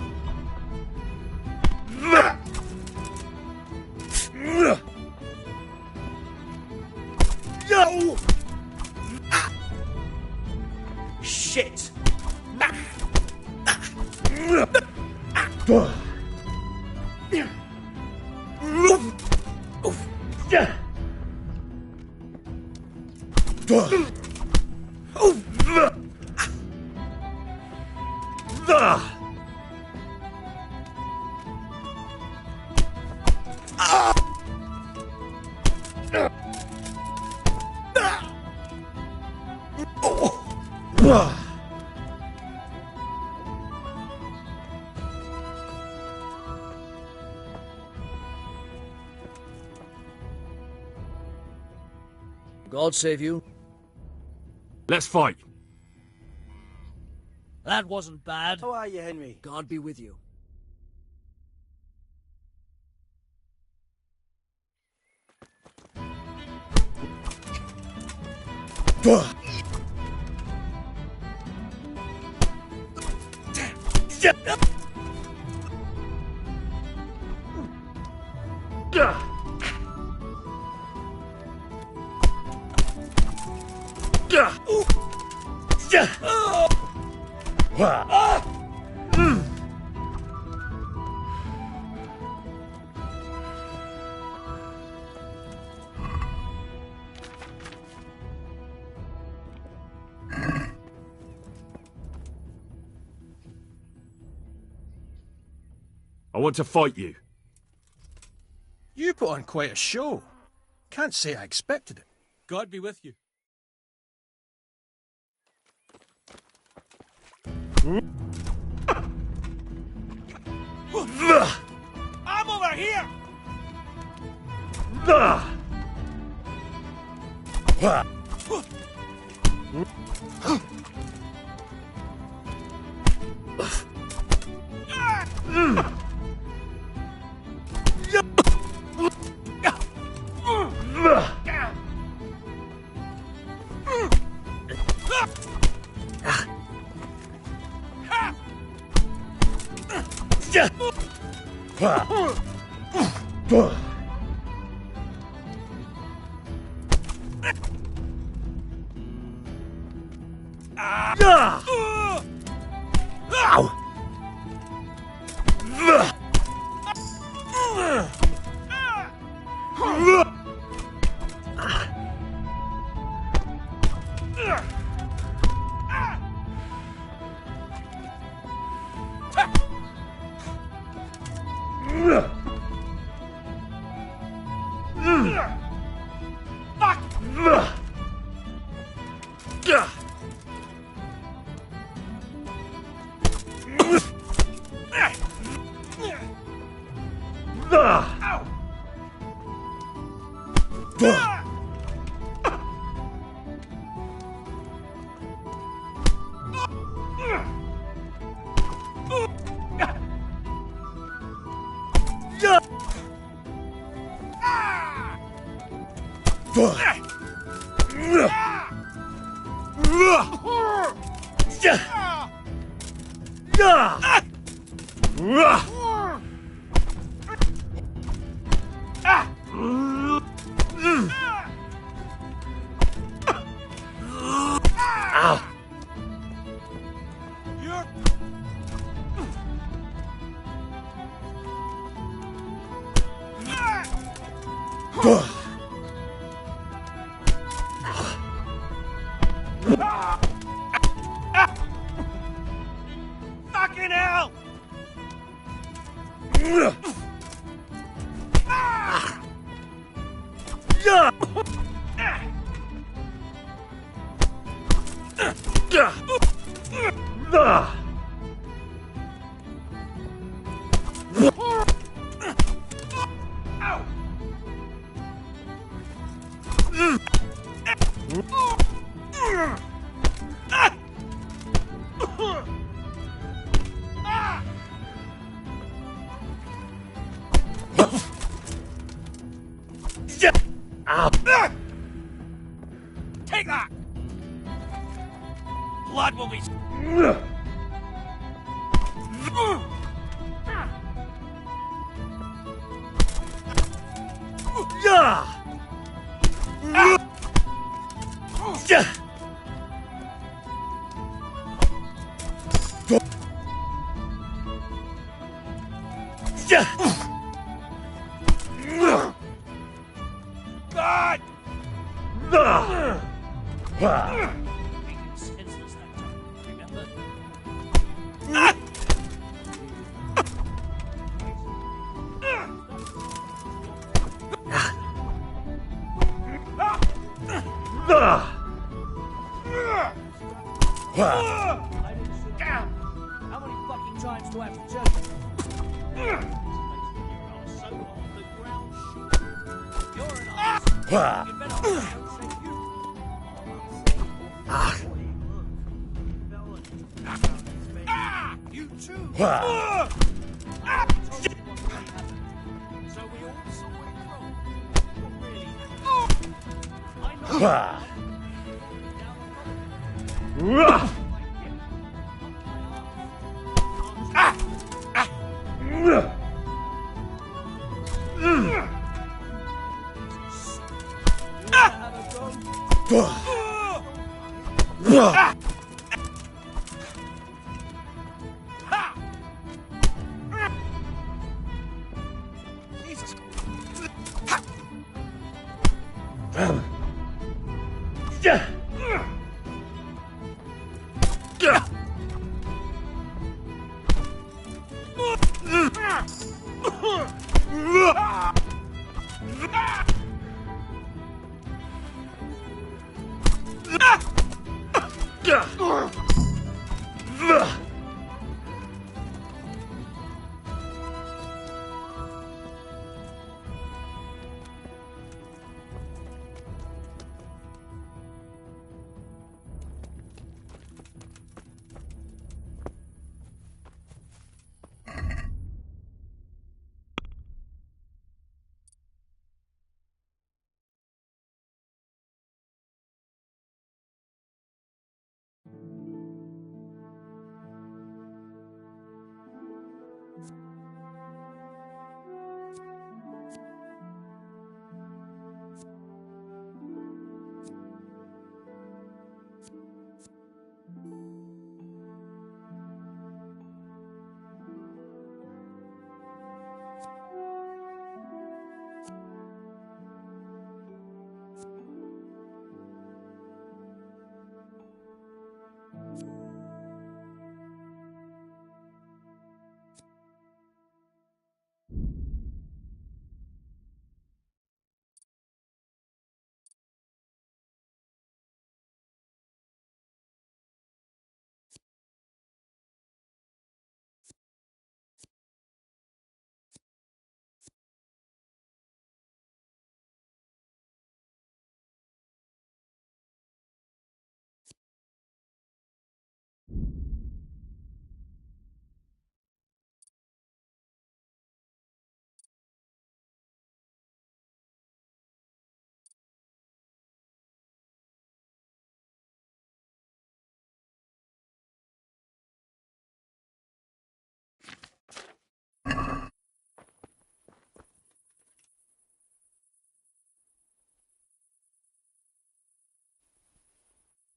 Shit! God save you. Let's fight. That wasn't bad. How are you, Henry? God be with you. I want to fight you. You put on quite a show. Can't say I expected it. God be with you. I'm over here! Fucking hell! Take that! Blood will be... God! Making senseless that time, remember? How many fucking times do I have to tell you? So on the ground, you're an ass. You better not say you. You too. So we all saw it wrong. Not really. I know.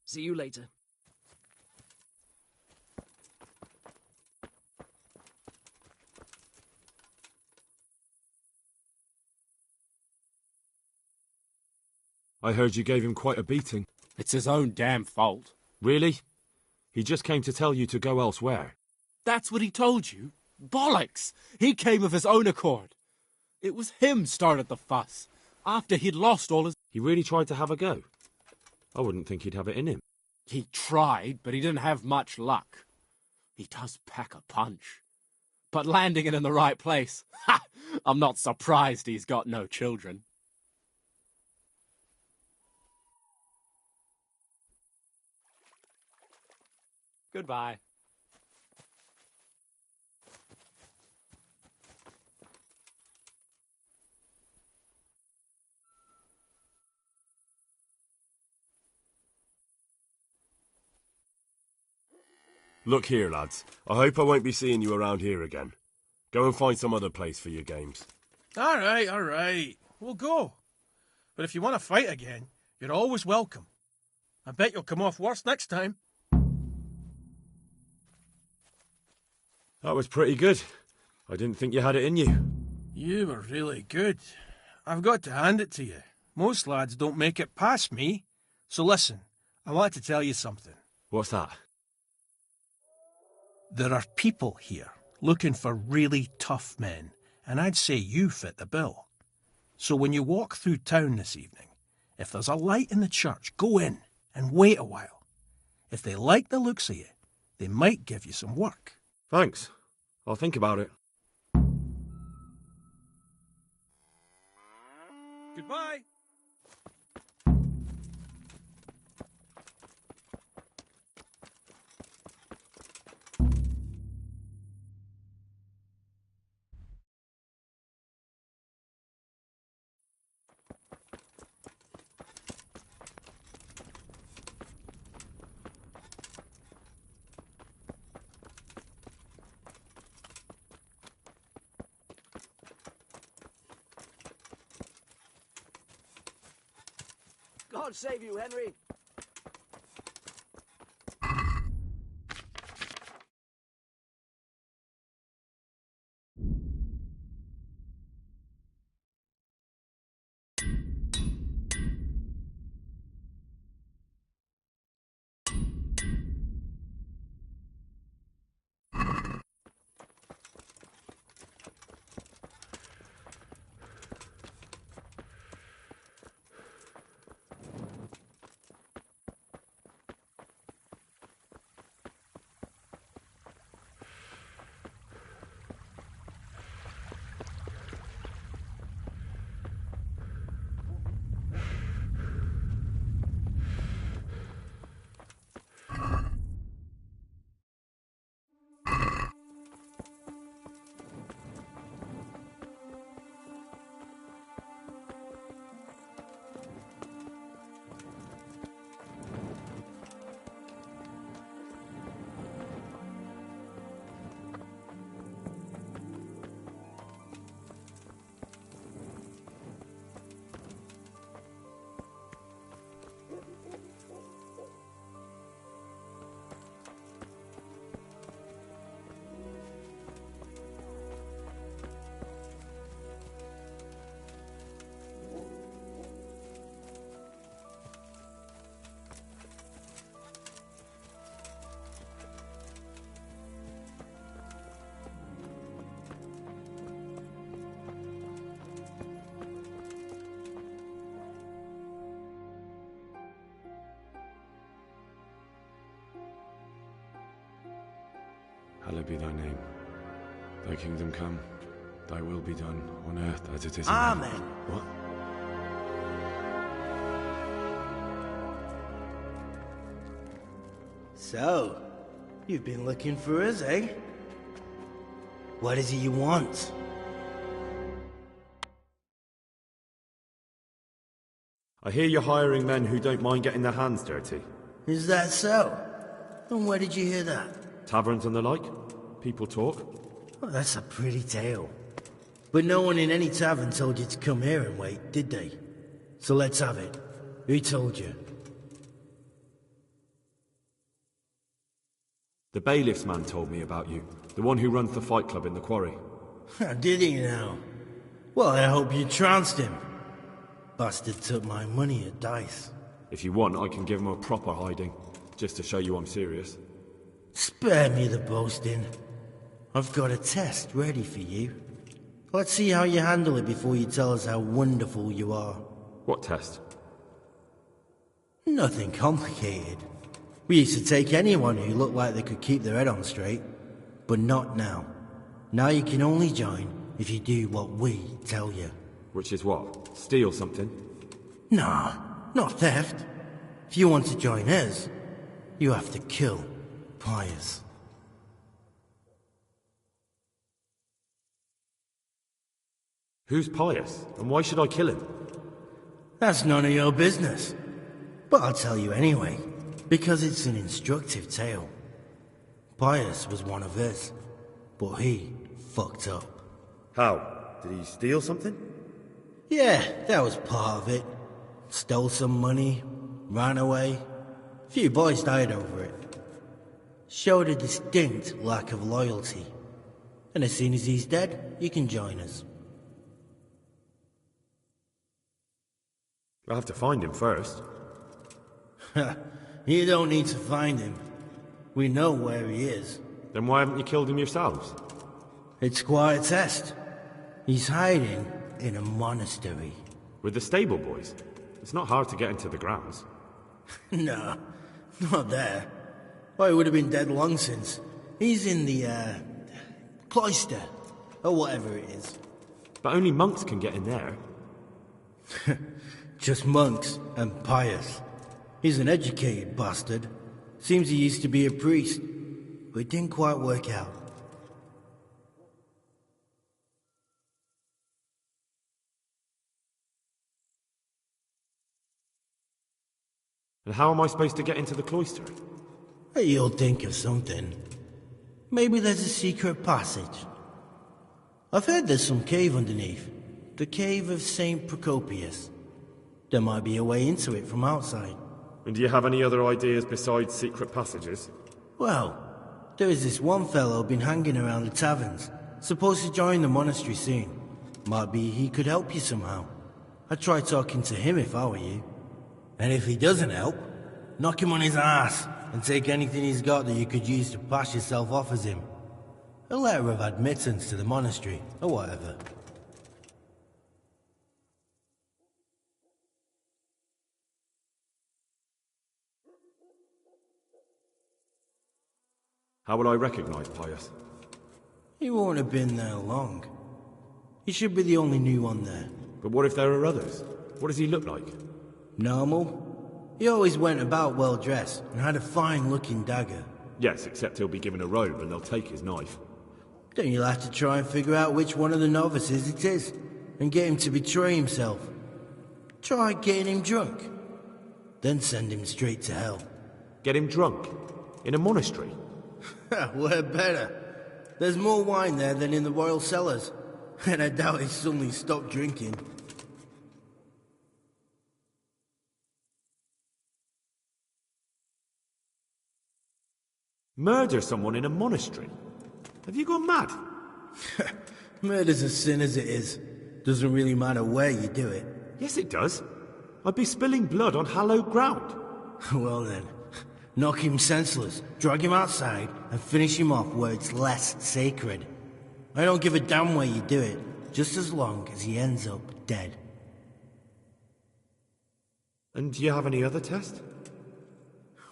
See you later. I heard you gave him quite a beating. It's his own damn fault. Really? He just came to tell you to go elsewhere. That's what he told you? Bollocks! He came of his own accord. It was him started the fuss, after he'd lost all his... He really tried to have a go. I wouldn't think he'd have it in him. He tried, but he didn't have much luck. He does pack a punch. But landing it in the right place, ha! I'm not surprised he's got no children. Goodbye. Look here, lads. I hope I won't be seeing you around here again. Go and find some other place for your games. All right. We'll go. But if you want to fight again, you're always welcome. I bet you'll come off worse next time. That was pretty good. I didn't think you had it in you. You were really good. I've got to hand it to you. Most lads don't make it past me. So listen, I want to tell you something. What's that? There are people here looking for really tough men, and I'd say you fit the bill. So when you walk through town this evening, if there's a light in the church, go in and wait a while. If they like the looks of you, they might give you some work. Thanks. I'll think about it. Goodbye. God save you, Henry. Hallowed be thy name. Thy kingdom come. Thy will be done on earth as it is in Amen. heaven. What? So, you've been looking for us, eh? What is it you want? I hear you're hiring men who don't mind getting their hands dirty. Is that so? And where did you hear that? Taverns and the like? People talk? Oh, that's a pretty tale. But no one in any tavern told you to come here and wait, did they? So let's have it. Who told you? The bailiff's man told me about you. The one who runs the fight club in the quarry. Did he now? Well, I hope you trounced him. Bastard took my money at dice. If you want, I can give him a proper hiding, just to show you I'm serious. Spare me the boasting. I've got a test ready for you. Let's see how you handle it before you tell us how wonderful you are. What test? Nothing complicated. We used to take anyone who looked like they could keep their head on straight, but not now. Now you can only join if you do what we tell you. Which is what? Steal something? Nah, not theft. If you want to join us, you have to kill Pius. Who's Pius, and why should I kill him? That's none of your business. But I'll tell you anyway, because it's an instructive tale. Pius was one of us, but he fucked up. How? Did he steal something? Yeah, that was part of it. Stole some money, ran away. A few boys died over it. Showed a distinct lack of loyalty. And as soon as he's dead, you can join us. I'll have to find him first. You don't need to find him. We know where he is. Then why haven't you killed him yourselves? It's quite a test. He's hiding in a monastery. With the stable boys? It's not hard to get into the grounds. No, not there. Well, he would have been dead long since. He's in the, cloister, or whatever it is. But only monks can get in there. Just monks and pious. He's an educated bastard. Seems he used to be a priest, but it didn't quite work out. And how am I supposed to get into the cloister? You'll think of something. Maybe there's a secret passage. I've heard there's some cave underneath. The cave of St. Procopius. There might be a way into it from outside. And do you have any other ideas besides secret passages? Well, there is this one fellow been hanging around the taverns. Supposed to join the monastery soon. Might be he could help you somehow. I'd try talking to him if I were you. And if he doesn't help, knock him on his ass and take anything he's got that you could use to pass yourself off as him. A letter of admittance to the monastery, or whatever. How will I recognize Pius? He won't have been there long. He should be the only new one there. But what if there are others? What does he look like? Normal. He always went about well dressed and had a fine-looking dagger. Yes, except he'll be given a robe and they'll take his knife. Then you'll have to try and figure out which one of the novices it is, and get him to betray himself. Try getting him drunk. Then send him straight to hell. Get him drunk? In a monastery? We're better. There's more wine there than in the royal cellars. And I doubt he suddenly stopped drinking. Murder someone in a monastery? Have you gone mad? Murder's a sin as it is. Doesn't really matter where you do it. Yes, it does. I'd be spilling blood on hallowed ground. Well then, knock him senseless, drag him outside, and finish him off where it's less sacred. I don't give a damn where you do it, just as long as he ends up dead. And do you have any other test?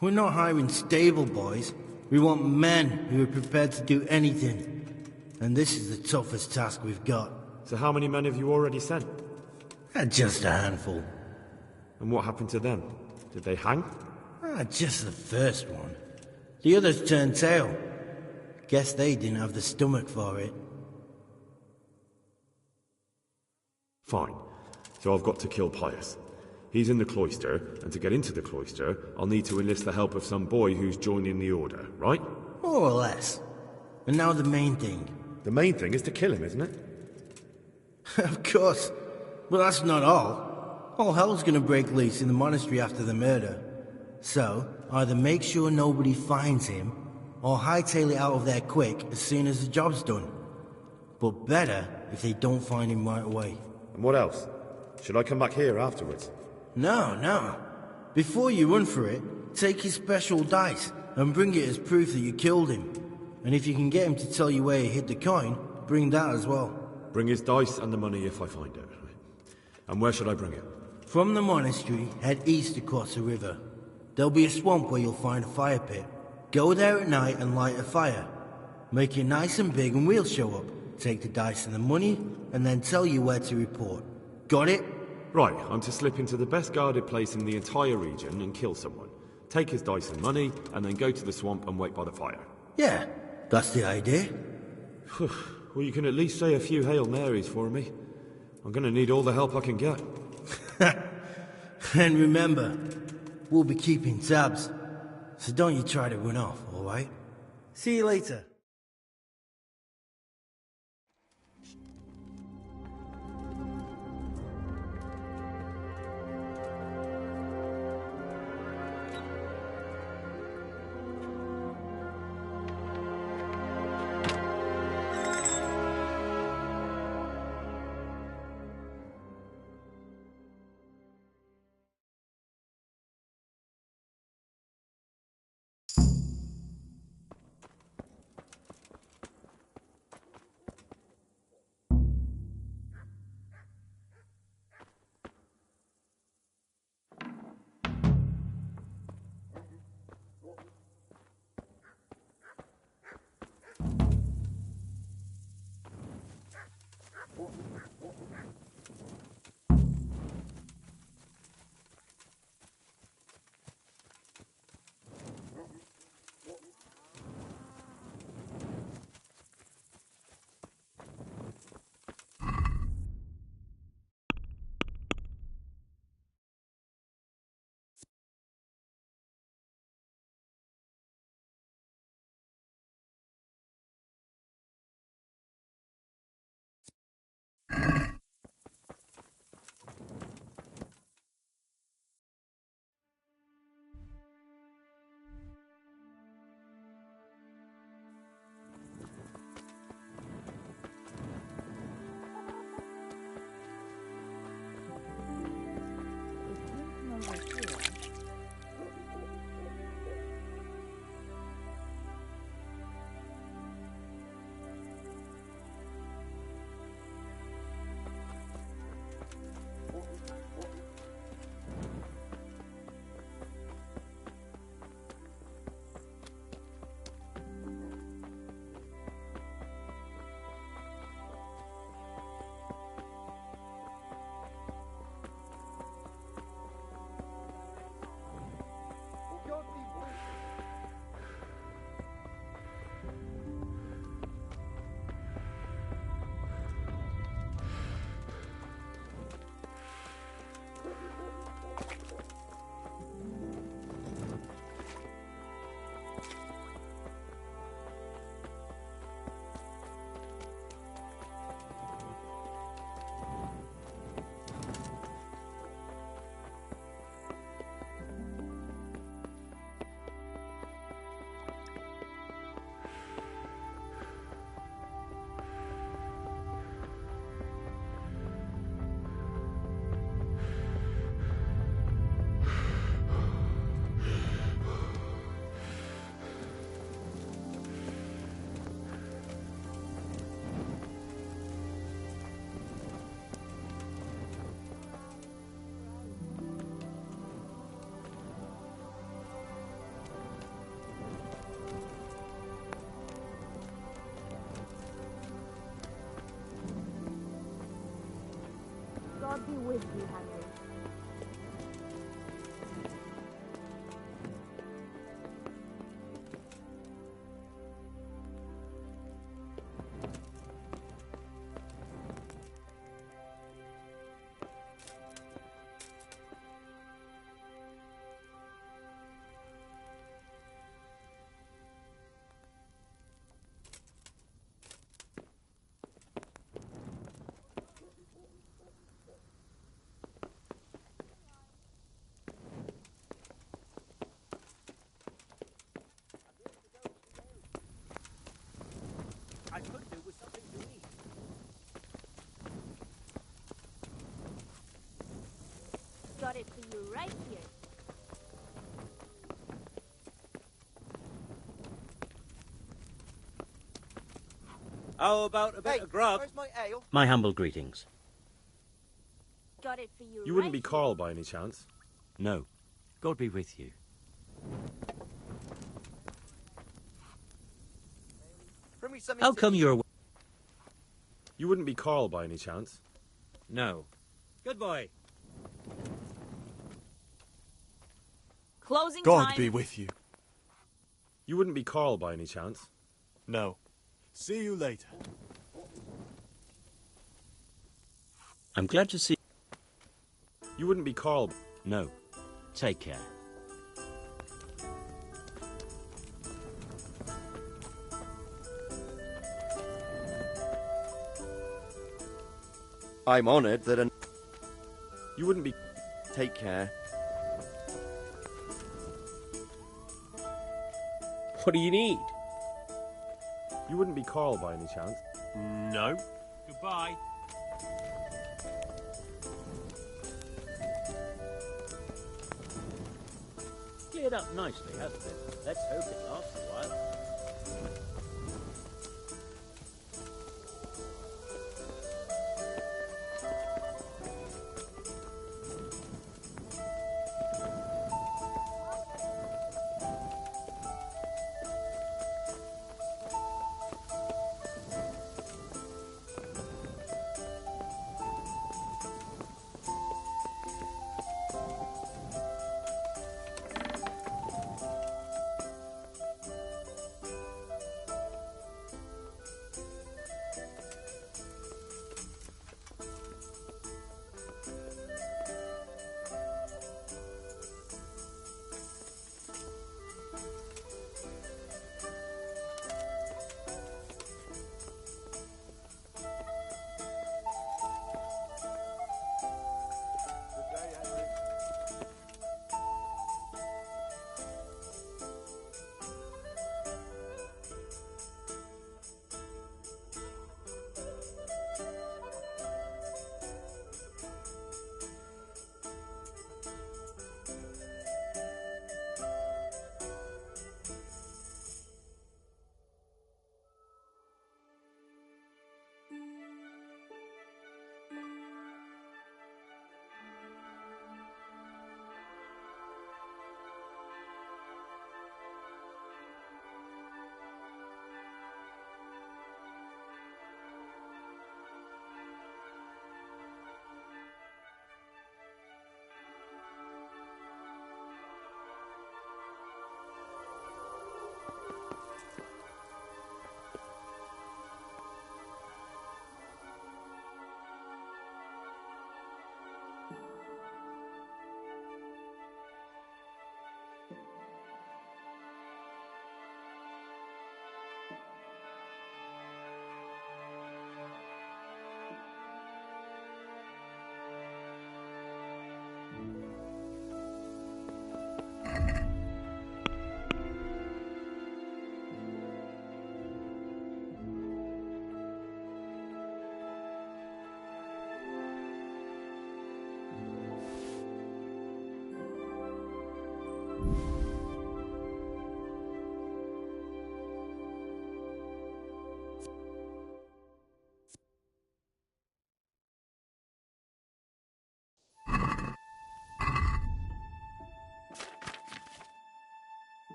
We're not hiring stable boys. We want men who are prepared to do anything. And this is the toughest task we've got. So how many men have you already sent? Just a handful. And what happened to them? Did they hang? Just the first one. The others turned tail. Guess they didn't have the stomach for it. Fine. So I've got to kill Pius. He's in the cloister, and to get into the cloister, I'll need to enlist the help of some boy who's joining the order, right? More or less. And now the main thing. The main thing is to kill him, isn't it? Of course. But that's not all. All hell's gonna break loose in the monastery after the murder. So, either make sure nobody finds him, or hightail it out of there quick as soon as the job's done. But better if they don't find him right away. And what else? Should I come back here afterwards? No. Before you run for it, take his special dice and bring it as proof that you killed him. And if you can get him to tell you where he hid the coin, bring that as well. Bring his dice and the money if I find it. And where should I bring it? From the monastery, head east across the river. There'll be a swamp where you'll find a fire pit. Go there at night and light a fire. Make it nice and big and we'll show up. Take the dice and the money, and then tell you where to report. Got it? Right, I'm to slip into the best guarded place in the entire region and kill someone. Take his dice and money, and then go to the swamp and wait by the fire. Yeah, that's the idea. Well, you can at least say a few Hail Marys for me. I'm gonna need all the help I can get. And remember, we'll be keeping tabs. So don't you try to run off, alright? See you later. God be with you, Henry. I could do with something to eat. Got it for you right here. How about a bit of grub? Where's my ale? My humble greetings. Got it for you. You wouldn't be Carl by any chance? No. God be with you. Bring me something How to come eat. you're... You wouldn't be Carl by any chance? No. Good boy. Closing God time. be with you. You wouldn't be Carl by any chance? No. See you later. I'm glad to see... You wouldn't be Carl... No. Take care. I'm honored that an... You wouldn't be... Take care. What do you need? You wouldn't be Carl by any chance? No. Goodbye. Cleared up nicely, hasn't it? Let's hope it lasts a while.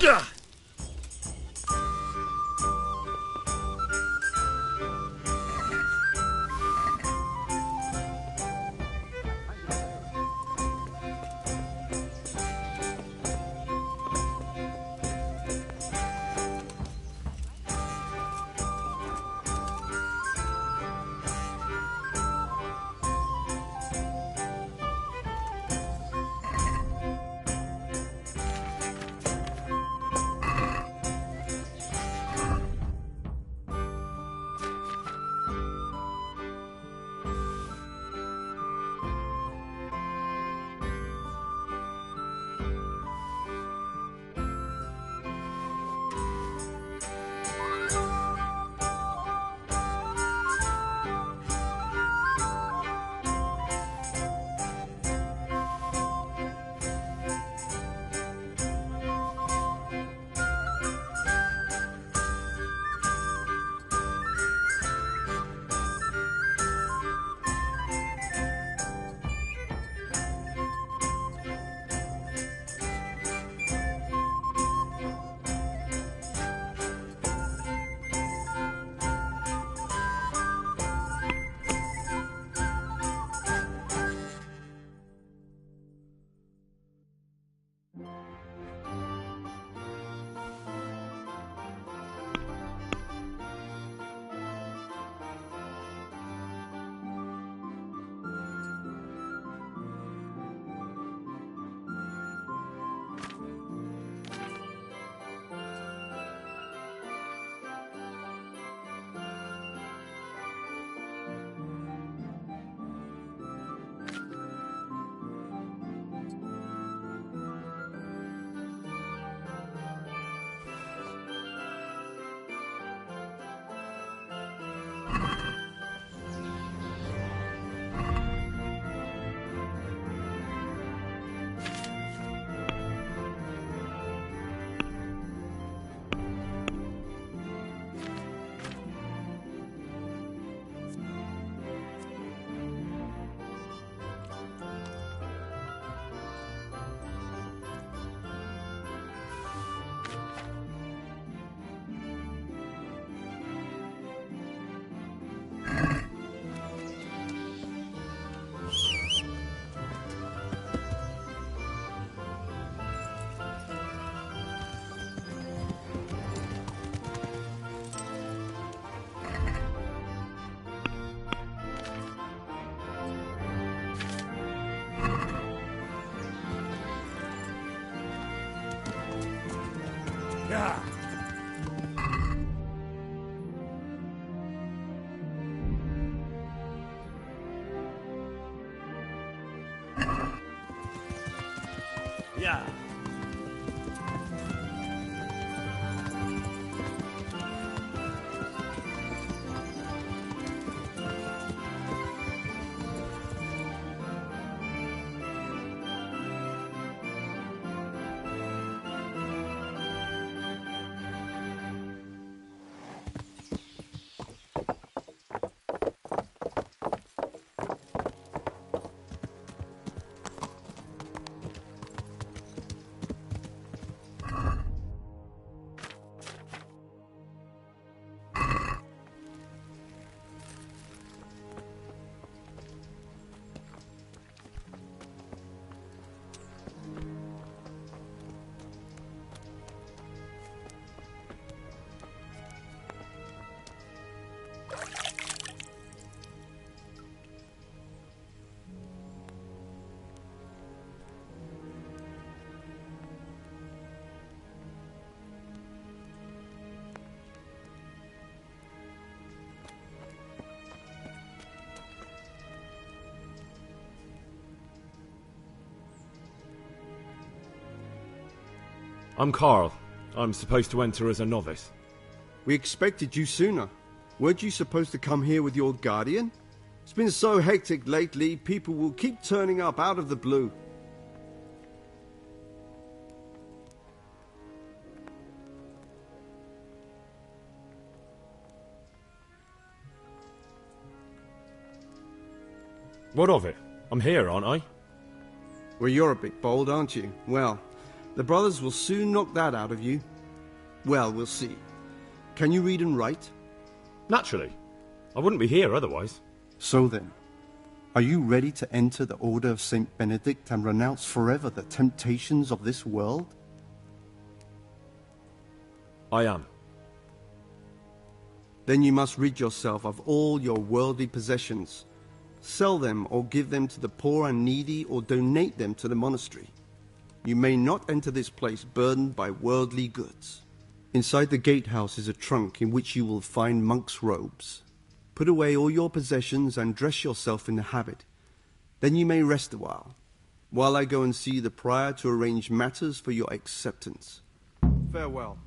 Yeah. I'm Carl. I'm supposed to enter as a novice. We expected you sooner. Weren't you supposed to come here with your guardian? It's been so hectic lately, people will keep turning up out of the blue. What of it? I'm here, aren't I? Well, you're a bit bold, aren't you? Well, The brothers will soon knock that out of you. Well, we'll see. Can you read and write? Naturally. I wouldn't be here otherwise. So then, are you ready to enter the Order of St. Benedict and renounce forever the temptations of this world? I am. Then you must rid yourself of all your worldly possessions. Sell them or give them to the poor and needy or donate them to the monastery. You may not enter this place burdened by worldly goods. Inside the gatehouse is a trunk in which you will find monk's robes. Put away all your possessions and dress yourself in the habit. Then you may rest a while I go and see the prior to arrange matters for your acceptance. Farewell.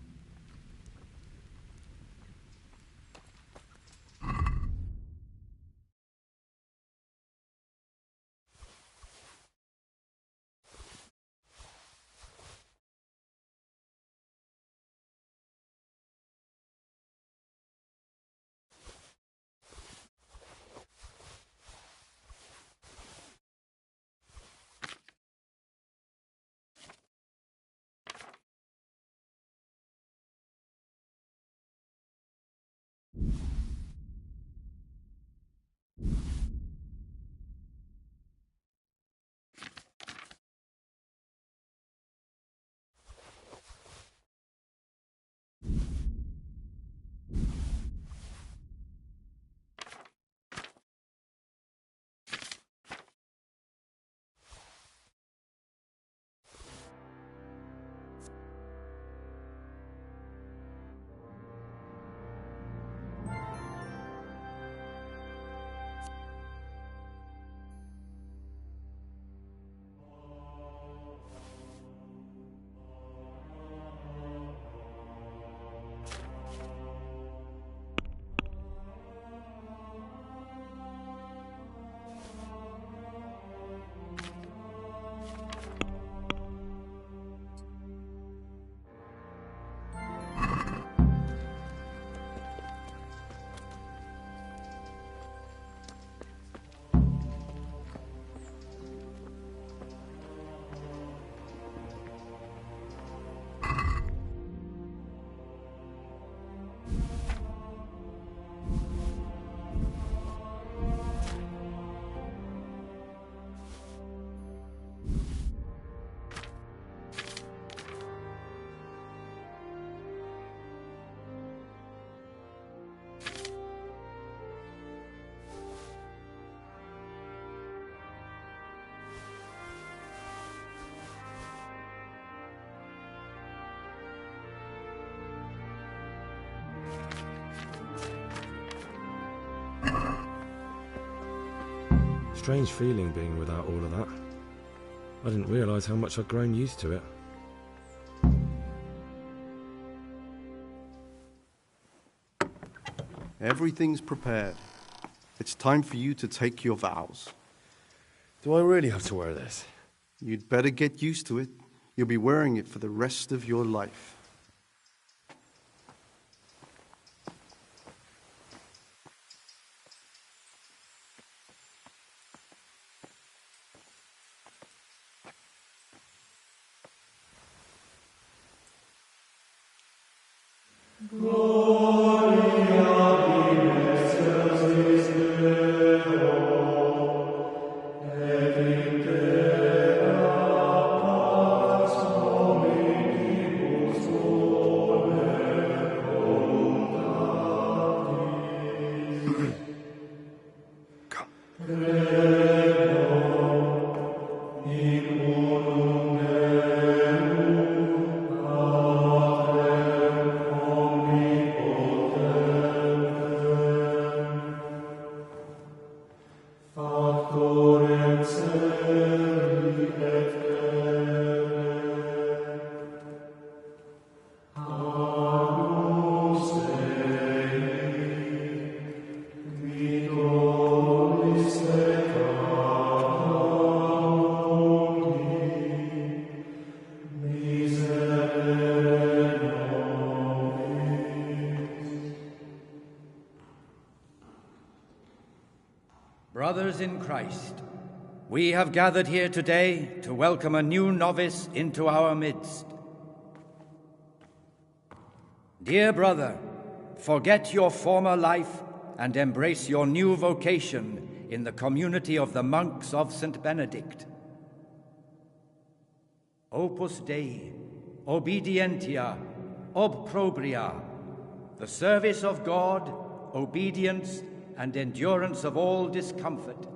Strange feeling being without all of that. I didn't realise how much I'd grown used to it. Everything's prepared. It's time for you to take your vows. Do I really have to wear this? You'd better get used to it. You'll be wearing it for the rest of your life. Brothers in Christ, We have gathered here today to welcome a new novice into our midst. Dear brother, forget your former life and embrace your new vocation in the community of the monks of St. Benedict. Opus Dei, obedientia, obprobria, the service of God, obedience, and endurance of all discomfort.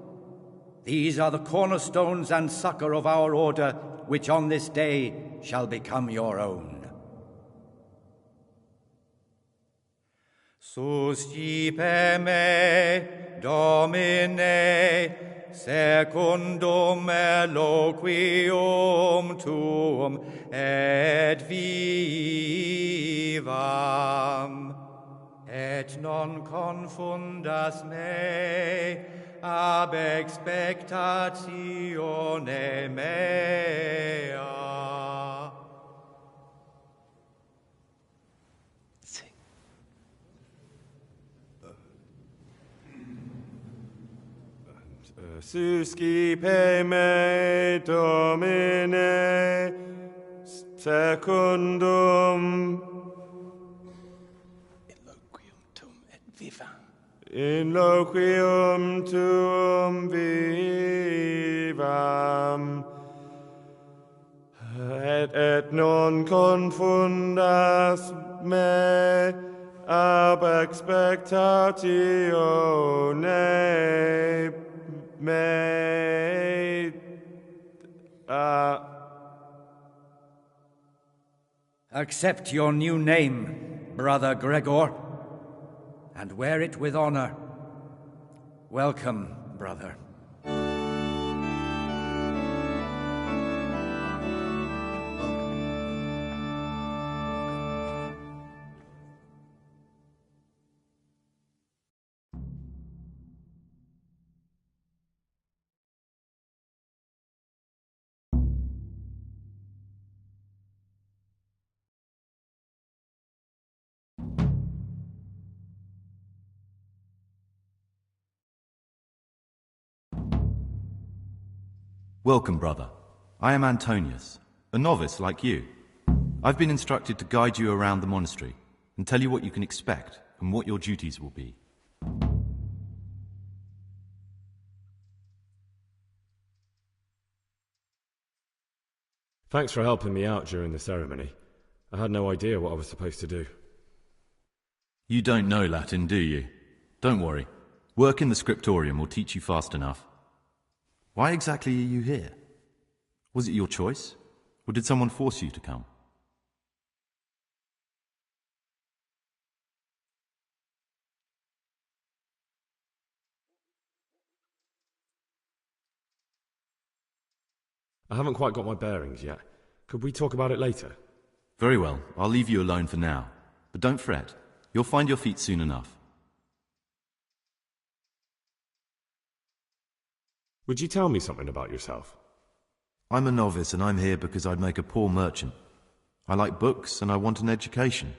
These are the cornerstones and succor of our order, which on this day shall become your own. Suscipe me, Domine, secundum eloquium tuum et vivam, et non confundas me ab expectatione mea. Suscipe me, Domine, secundum in loquium tuum vivam, et non confundas me ab expectatione mea. Accept your new name, Brother Gregor, and wear it with honor. Welcome, brother. Welcome, brother. I am Antonius, a novice like you. I've been instructed to guide you around the monastery and tell you what you can expect and what your duties will be. Thanks for helping me out during the ceremony. I had no idea what I was supposed to do. You don't know Latin, do you? Don't worry. Work in the scriptorium will teach you fast enough. Why exactly are you here? Was it your choice? Or did someone force you to come? I haven't quite got my bearings yet. Could we talk about it later? Very well. I'll leave you alone for now. But don't fret. You'll find your feet soon enough. Would you tell me something about yourself? I'm a novice and I'm here because I'd make a poor merchant. I like books and I want an education.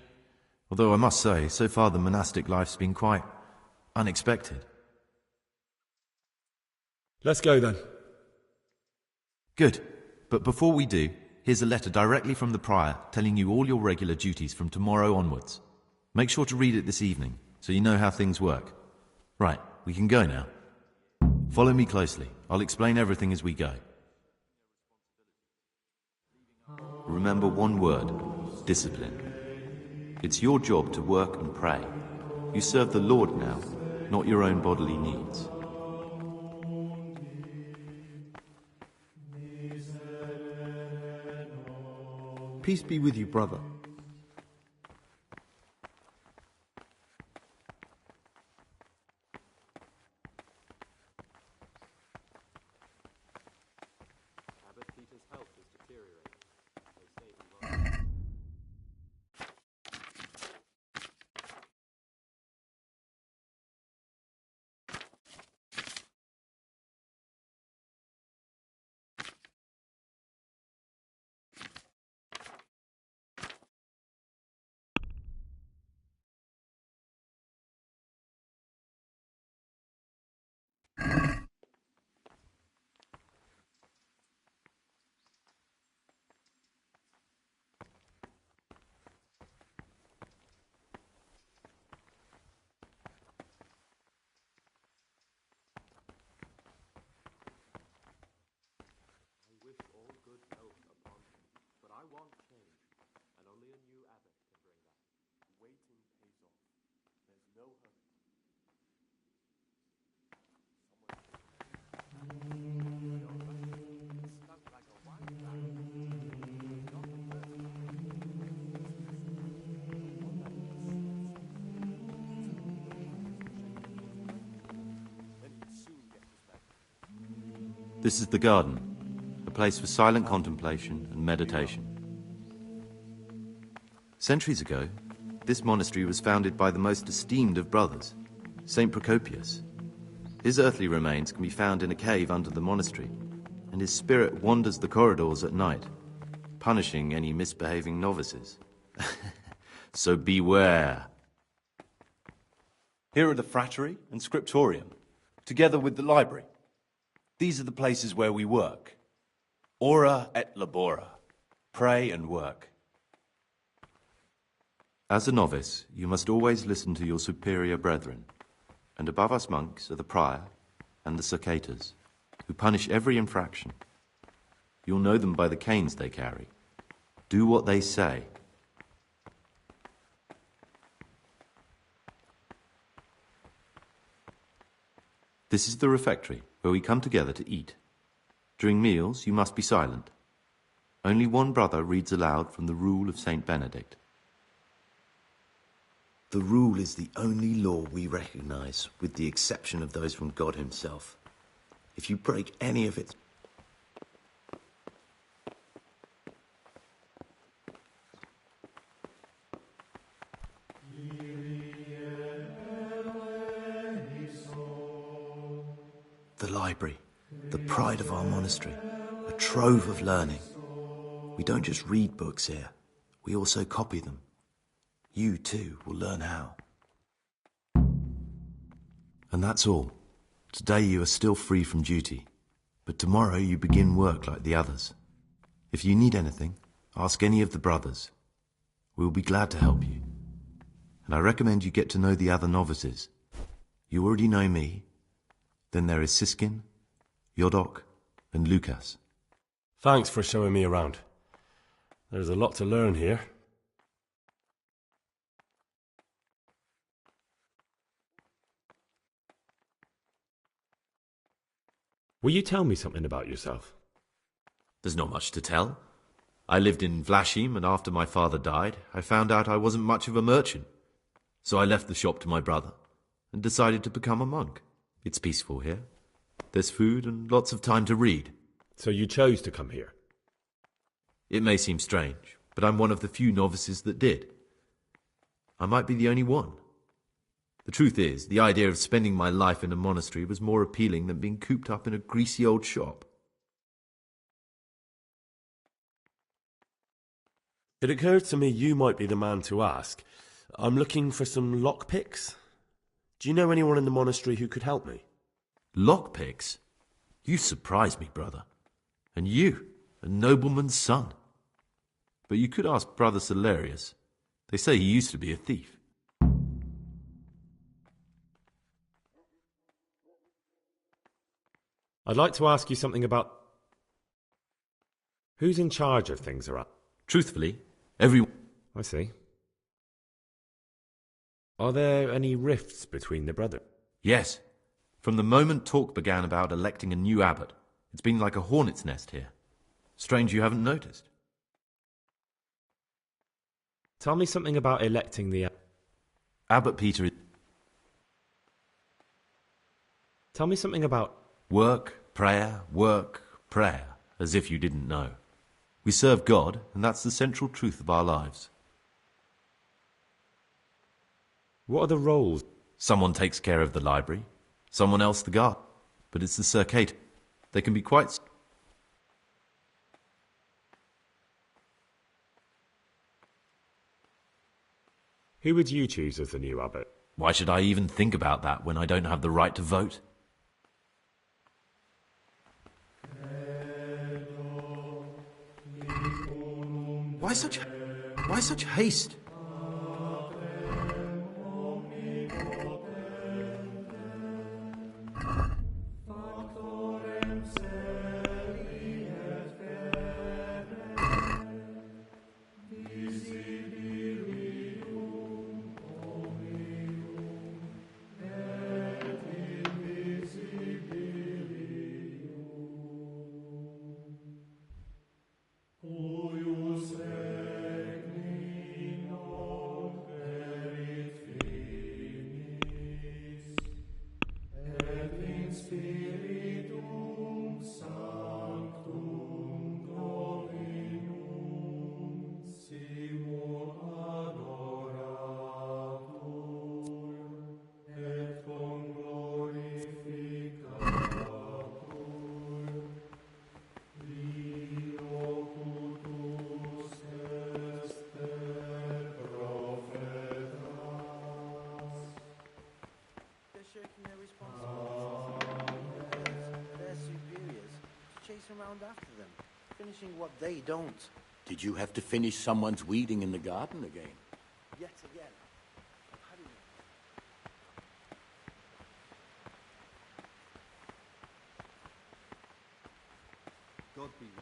Although I must say, so far the monastic life's been quite unexpected. Let's go then. Good. But before we do, here's a letter directly from the prior telling you all your regular duties from tomorrow onwards. Make sure to read it this evening so you know how things work. Right, we can go now. Follow me closely. I'll explain everything as we go. Remember one word: discipline. It's your job to work and pray. You serve the Lord now, not your own bodily needs. Peace be with you, brother. This is the garden, a place for silent contemplation and meditation. Centuries ago, this monastery was founded by the most esteemed of brothers, Saint Procopius. His earthly remains can be found in a cave under the monastery, and his spirit wanders the corridors at night, punishing any misbehaving novices. So beware. Here are the frattery and scriptorium, together with the library. These are the places where we work. Ora et labora. Pray and work. As a novice, you must always listen to your superior brethren. And above us monks are the prior and the circators, who punish every infraction. You'll know them by the canes they carry. Do what they say. This is the refectory, where we come together to eat. During meals, you must be silent. Only one brother reads aloud from the Rule of Saint Benedict. The rule is the only law we recognize, with the exception of those from God himself. If you break any of it... The library, the pride of our monastery, a trove of learning. We don't just read books here, we also copy them. You, too, will learn how. And that's all. Today you are still free from duty, but tomorrow you begin work like the others. If you need anything, ask any of the brothers. We will be glad to help you. And I recommend you get to know the other novices. You already know me. Then there is Siskin, Yodok, and Lucas. Thanks for showing me around. There's a lot to learn here. Will you tell me something about yourself? There's not much to tell. I lived in Vlashim, and after my father died, I found out I wasn't much of a merchant. So I left the shop to my brother, and decided to become a monk. It's peaceful here. There's food and lots of time to read. So you chose to come here? It may seem strange, but I'm one of the few novices that did. I might be the only one. The truth is, the idea of spending my life in a monastery was more appealing than being cooped up in a greasy old shop. It occurred to me you might be the man to ask. I'm looking for some lockpicks. Do you know anyone in the monastery who could help me? Lockpicks? You surprise me, brother. And you, a nobleman's son. But you could ask Brother Celerius. They say he used to be a thief. I'd like to ask you something about... Who's in charge of things around? Truthfully, everyone... I see. Are there any rifts between the brothers? Yes. From the moment talk began about electing a new abbot, it's been like a hornet's nest here. Strange you haven't noticed. Tell me something about electing the... Abbot Peter... Tell me something about... Work, prayer, as if you didn't know. We serve God, and that's the central truth of our lives. What are the roles? Someone takes care of the library, someone else the guard. But it's the circate. They can be quite... Who would you choose as the new abbot? Why should I even think about that when I don't have the right to vote? Why such haste? finishing what they don't. Did you have to finish someone's weeding in the garden again? Yet again. How do you... God be with you.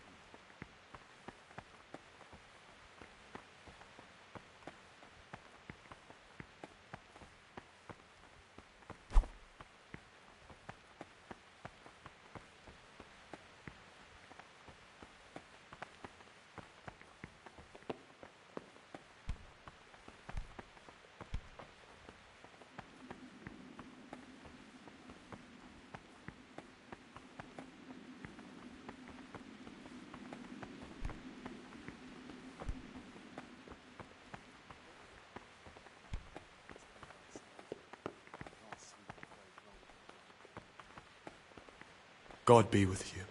God be with you.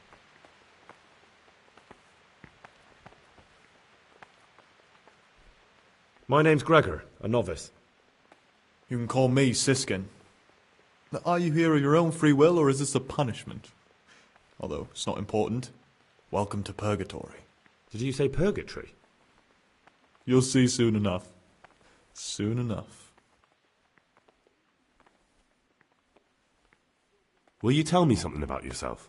My name's Gregor, a novice. You can call me Siskin. Now, are you here of your own free will, or is this a punishment? Although, it's not important. Welcome to Purgatory. Did you say purgatory? You'll see soon enough. Soon enough. Will you tell me something about yourself?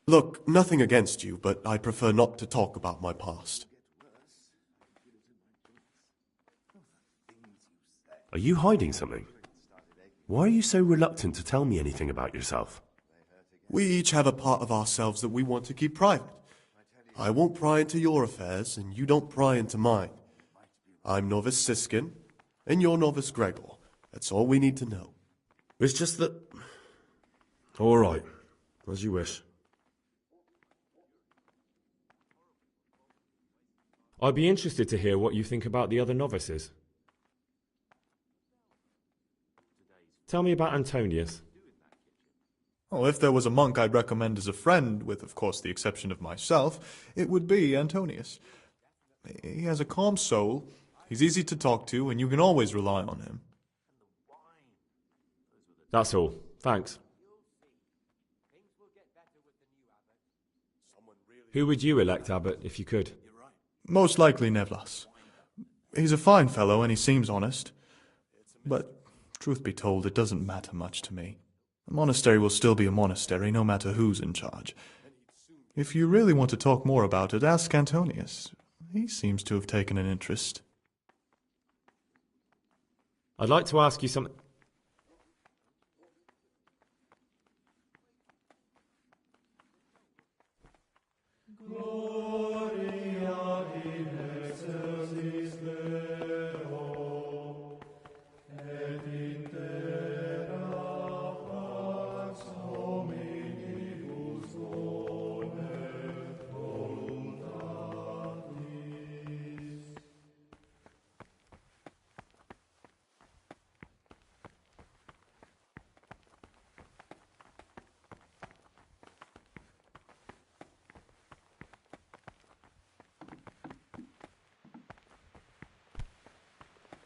Look, nothing against you, but I prefer not to talk about my past. Are you hiding something? Why are you so reluctant to tell me anything about yourself? We each have a part of ourselves that we want to keep private. I won't pry into your affairs, and you don't pry into mine. I'm Novice Siskin, and you're Novice Gregor. That's all we need to know. It's just that... All right, as you wish. I'd be interested to hear what you think about the other novices. Tell me about Antonius. Oh, if there was a monk I'd recommend as a friend, with, of course, the exception of myself, it would be Antonius. He has a calm soul, he's easy to talk to, and you can always rely on him. That's all. Thanks. Who would you elect abbot, if you could? Most likely Nevlas. He's a fine fellow, and he seems honest. But, truth be told, it doesn't matter much to me. A monastery will still be a monastery, no matter who's in charge. If you really want to talk more about it, ask Antonius. He seems to have taken an interest. I'd like to ask you something...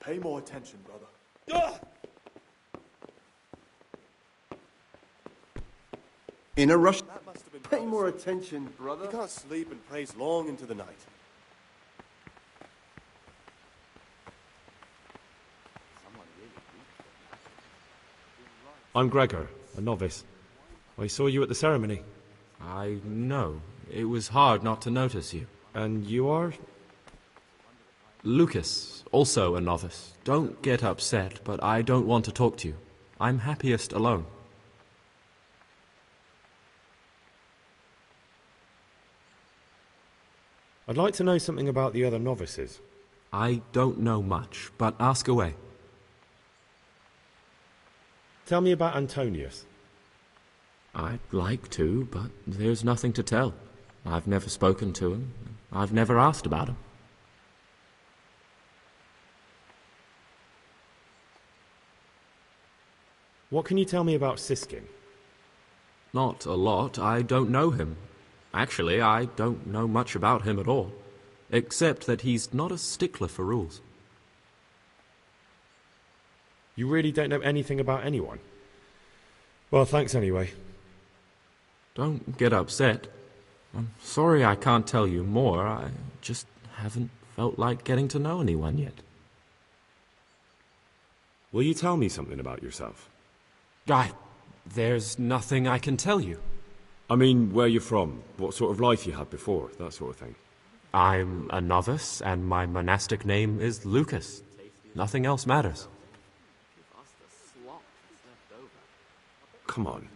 Pay more attention, brother. In a rush. Pay more attention, brother. You can't sleep and prays long into the night. I'm Gregor, a novice. I saw you at the ceremony. I know. It was hard not to notice you. And you are? Lucas, also a novice. Don't get upset, but I don't want to talk to you. I'm happiest alone. I'd like to know something about the other novices. I don't know much, but ask away. Tell me about Antonius. I'd like to, but there's nothing to tell. I've never spoken to him. I've never asked about him. What can you tell me about Siskin? Not a lot. I don't know him. Actually, I don't know much about him at all, except that he's not a stickler for rules. You really don't know anything about anyone? Well, thanks anyway. Don't get upset. I'm sorry I can't tell you more. I just haven't felt like getting to know anyone yet. Will you tell me something about yourself? There's nothing I can tell you. I mean, where you're from, what sort of life you had before, that sort of thing. I'm a novice, and my monastic name is Lucas. Nothing else matters. Come on.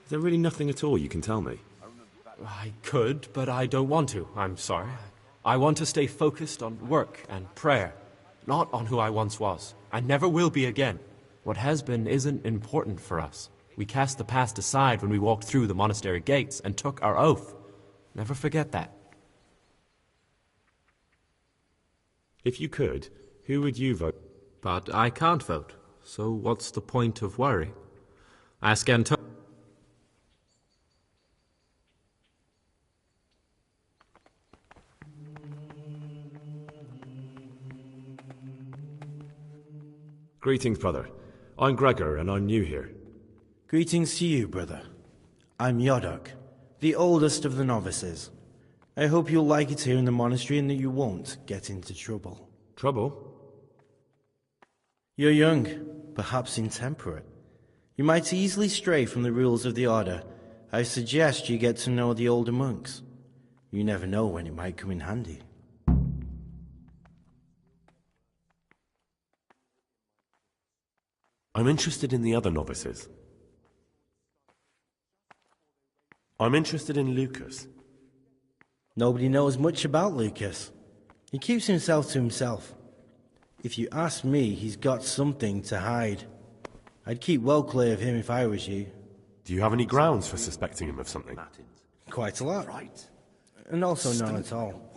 Is there really nothing at all you can tell me? I could, but I don't want to. I'm sorry. I want to stay focused on work and prayer, not on who I once was. I never will be again. What has been isn't important for us. We cast the past aside when we walked through the monastery gates and took our oath. Never forget that. If you could, who would you vote? But I can't vote, so what's the point of worry? Ask Antonio. Greetings, brother. I'm Gregor, and I'm new here. Greetings to you, brother. I'm Yodok, the oldest of the novices. I hope you'll like it here in the monastery and that you won't get into trouble. Trouble? You're young, perhaps intemperate. You might easily stray from the rules of the order. I suggest you get to know the older monks. You never know when it might come in handy. I'm interested in the other novices. I'm interested in Lucas. Nobody knows much about Lucas. He keeps himself to himself. If you ask me, he's got something to hide. I'd keep well clear of him if I was you. Do you have any grounds for suspecting him of something? Quite a lot. And also none at all.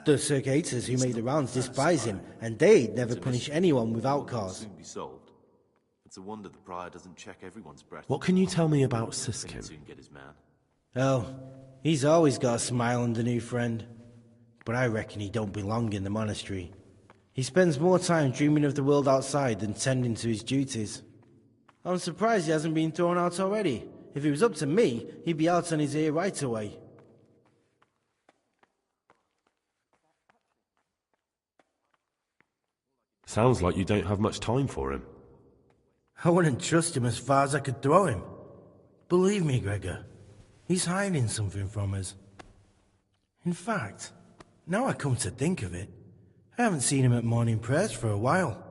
The circators who make the rounds despise him, and they'd never punish anyone without cause. It's a wonder the prior doesn't check everyone's breath. What can you tell me about Siskin? Oh, he's always got a smile on the new friend. But I reckon he don't belong in the monastery. He spends more time dreaming of the world outside than tending to his duties. I'm surprised he hasn't been thrown out already. If it was up to me, he'd be out on his ear right away. Sounds like you don't have much time for him. I wouldn't trust him as far as I could throw him. Believe me, Gregor, he's hiding something from us. In fact, now I come to think of it, I haven't seen him at morning prayers for a while.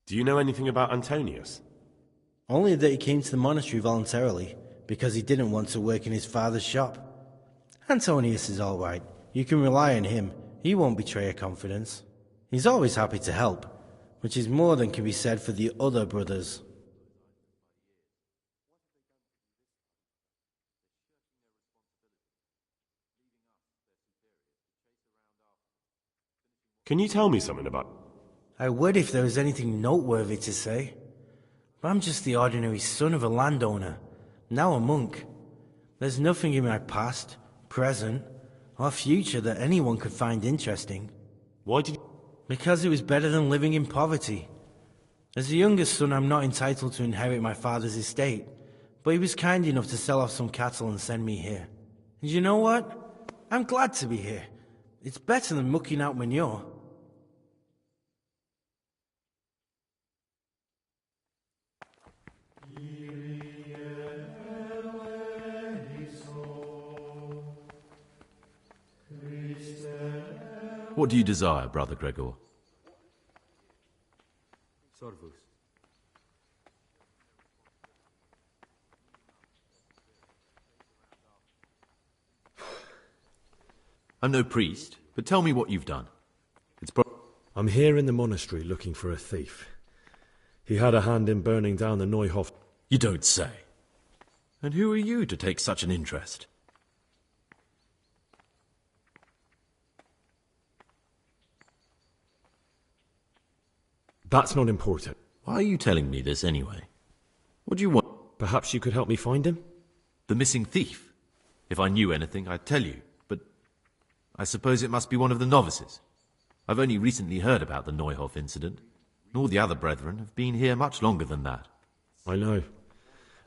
Do you know anything about Antonius? Only that he came to the monastery voluntarily, because he didn't want to work in his father's shop. Antonius is all right. You can rely on him. He won't betray your confidence. He's always happy to help, which is more than can be said for the other brothers. Can you tell me something about... I would if there was anything noteworthy to say. But I'm just the ordinary son of a landowner, now a monk. There's nothing in my past, present, or future that anyone could find interesting. Why did you... Because it was better than living in poverty. As the youngest son, I'm not entitled to inherit my father's estate, but he was kind enough to sell off some cattle and send me here. And you know what? I'm glad to be here. It's better than mucking out manure. What do you desire, Brother Gregor? Sorvus. I'm no priest, but tell me what you've done. I'm here in the monastery looking for a thief. He had a hand in burning down the Neuhof. You don't say. And who are you to take such an interest? That's not important. Why are you telling me this anyway? What do you want? Perhaps you could help me find him? The missing thief? If I knew anything, I'd tell you, but I suppose it must be one of the novices. I've only recently heard about the Neuhof incident. All the other brethren have been here much longer than that. I know.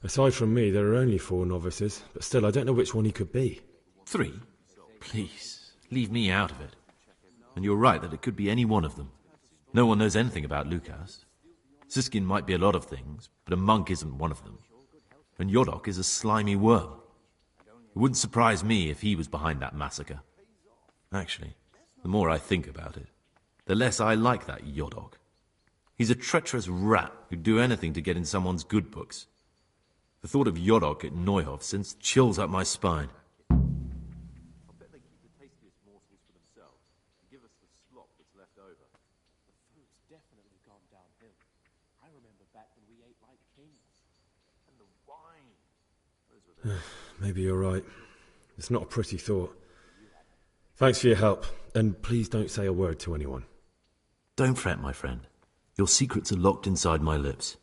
Aside from me, there are only 4 novices, but still, I don't know which one he could be. 3? Please, leave me out of it. And you're right that it could be any one of them. No one knows anything about Lukas. Siskin might be a lot of things, but a monk isn't one of them. And Yodok is a slimy worm. It wouldn't surprise me if he was behind that massacre. Actually, the more I think about it, the less I like that Yodok. He's a treacherous rat who'd do anything to get in someone's good books. The thought of Yodok at Neuhof sends chills up my spine. I'll bet they keep the tastiest morsels for themselves and give us the slop that's left over. The food's definitely gone downhill. I remember back when we ate like kings. And the wine. Maybe you're right. It's not a pretty thought. Thanks for your help, and please don't say a word to anyone. Don't fret, my friend. Your secrets are locked inside my lips.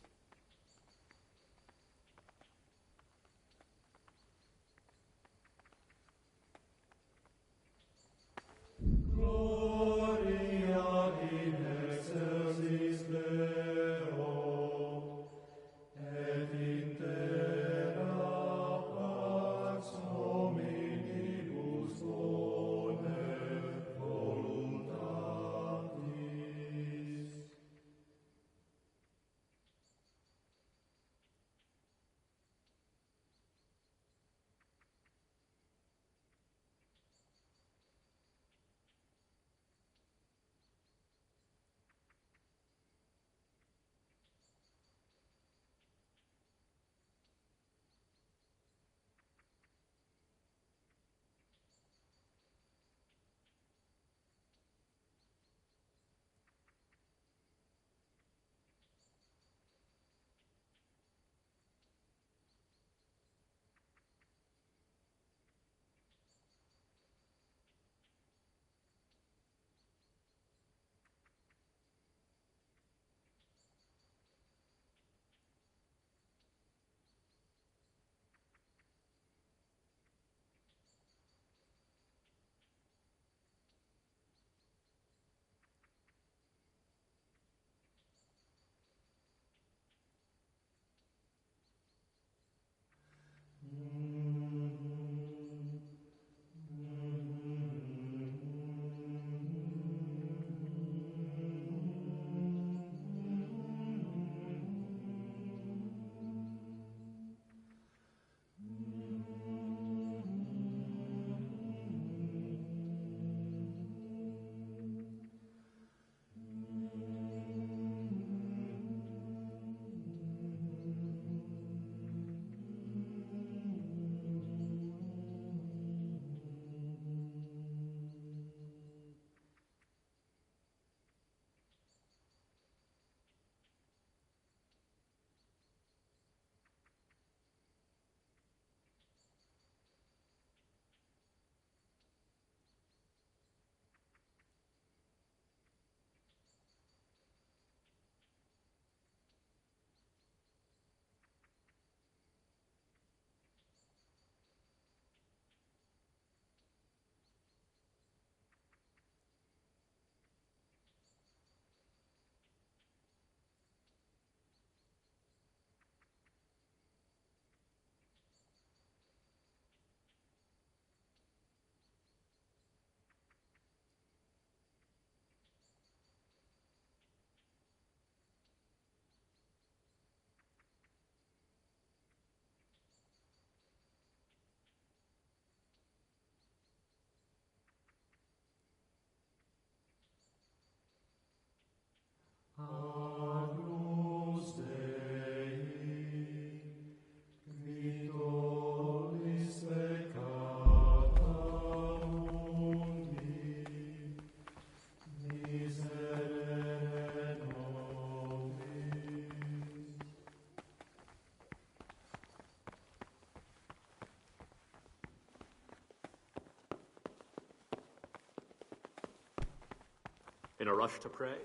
In a rush to pray?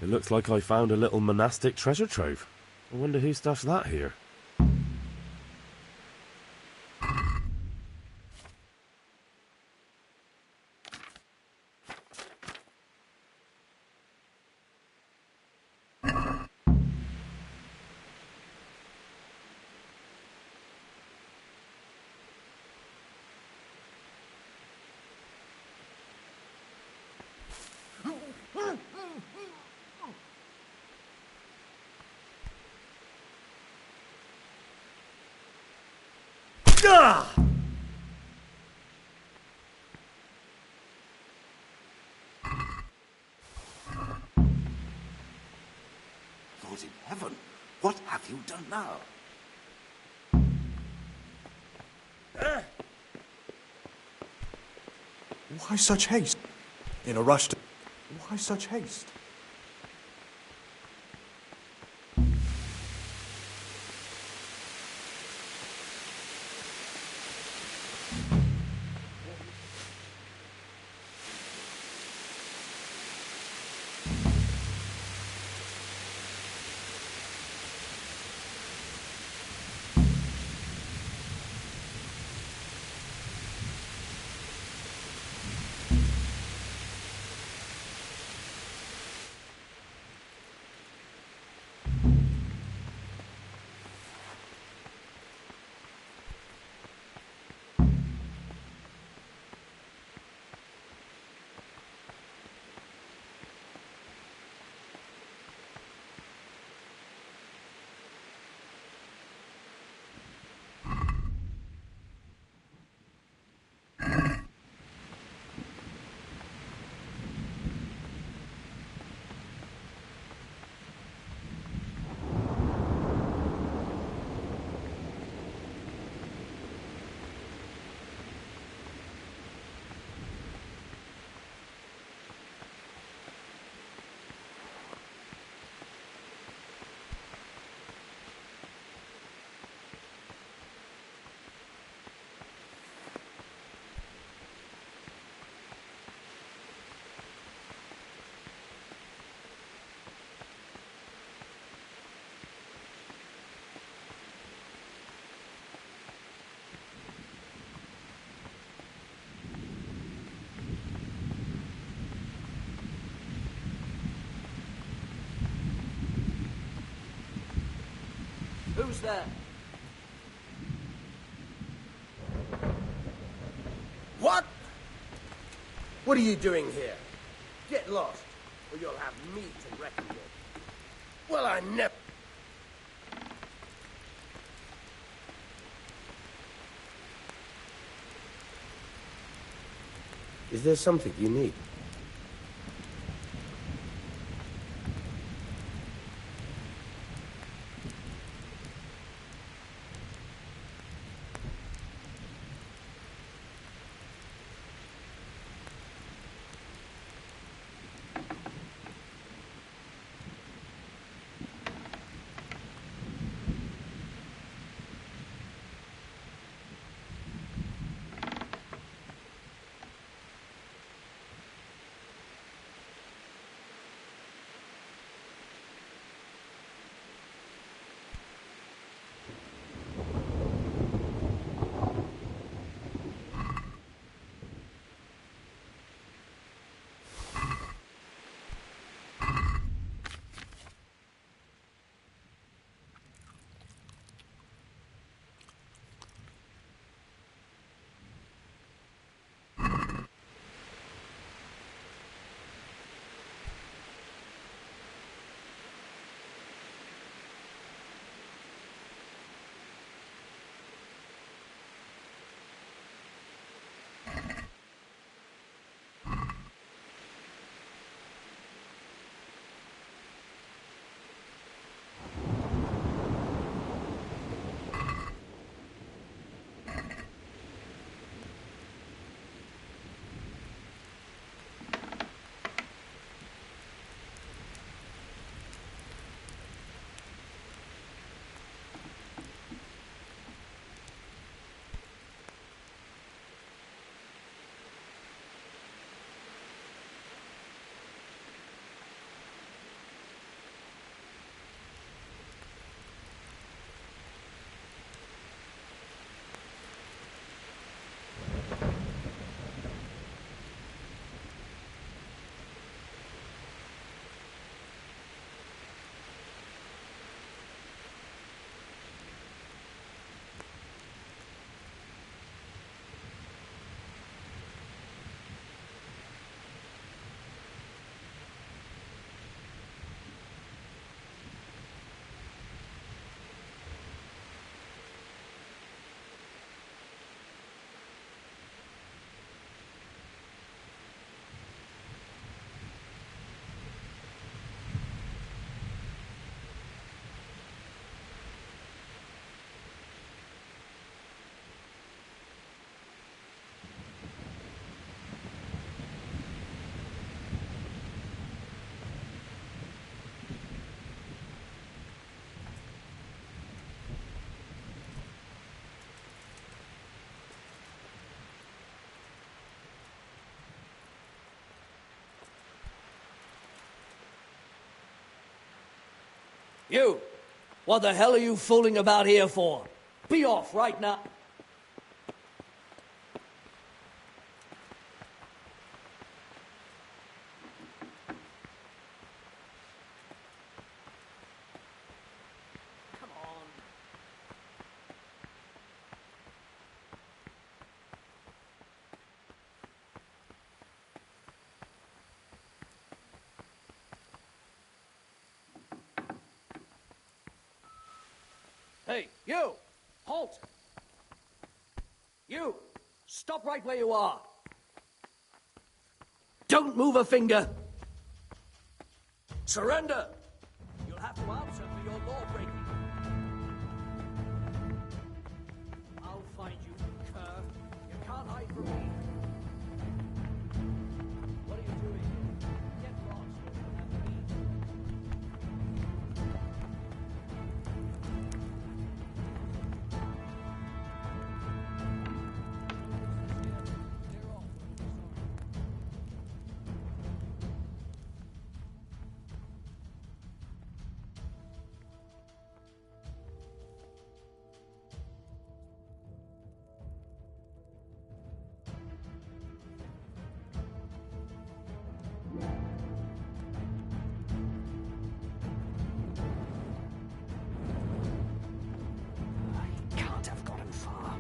It looks like I found a little monastic treasure trove. I wonder who stashed that here. Lord in heaven, what have you done now? Why such haste? In a rush to... Why such haste? Who's there? What? What are you doing here? Get lost, or you'll have me to reckon with. Well, I never... Is there something you need? You! What the hell are you fooling about here for? Be off right now. Come on. Hey, you! Halt! You! Stop right where you are! Don't move a finger! Surrender! You'll have to answer for your law breaking. I'll find you, cur. You can't hide from me. What are you doing? Get lost. You'll have me. Can't have gotten far.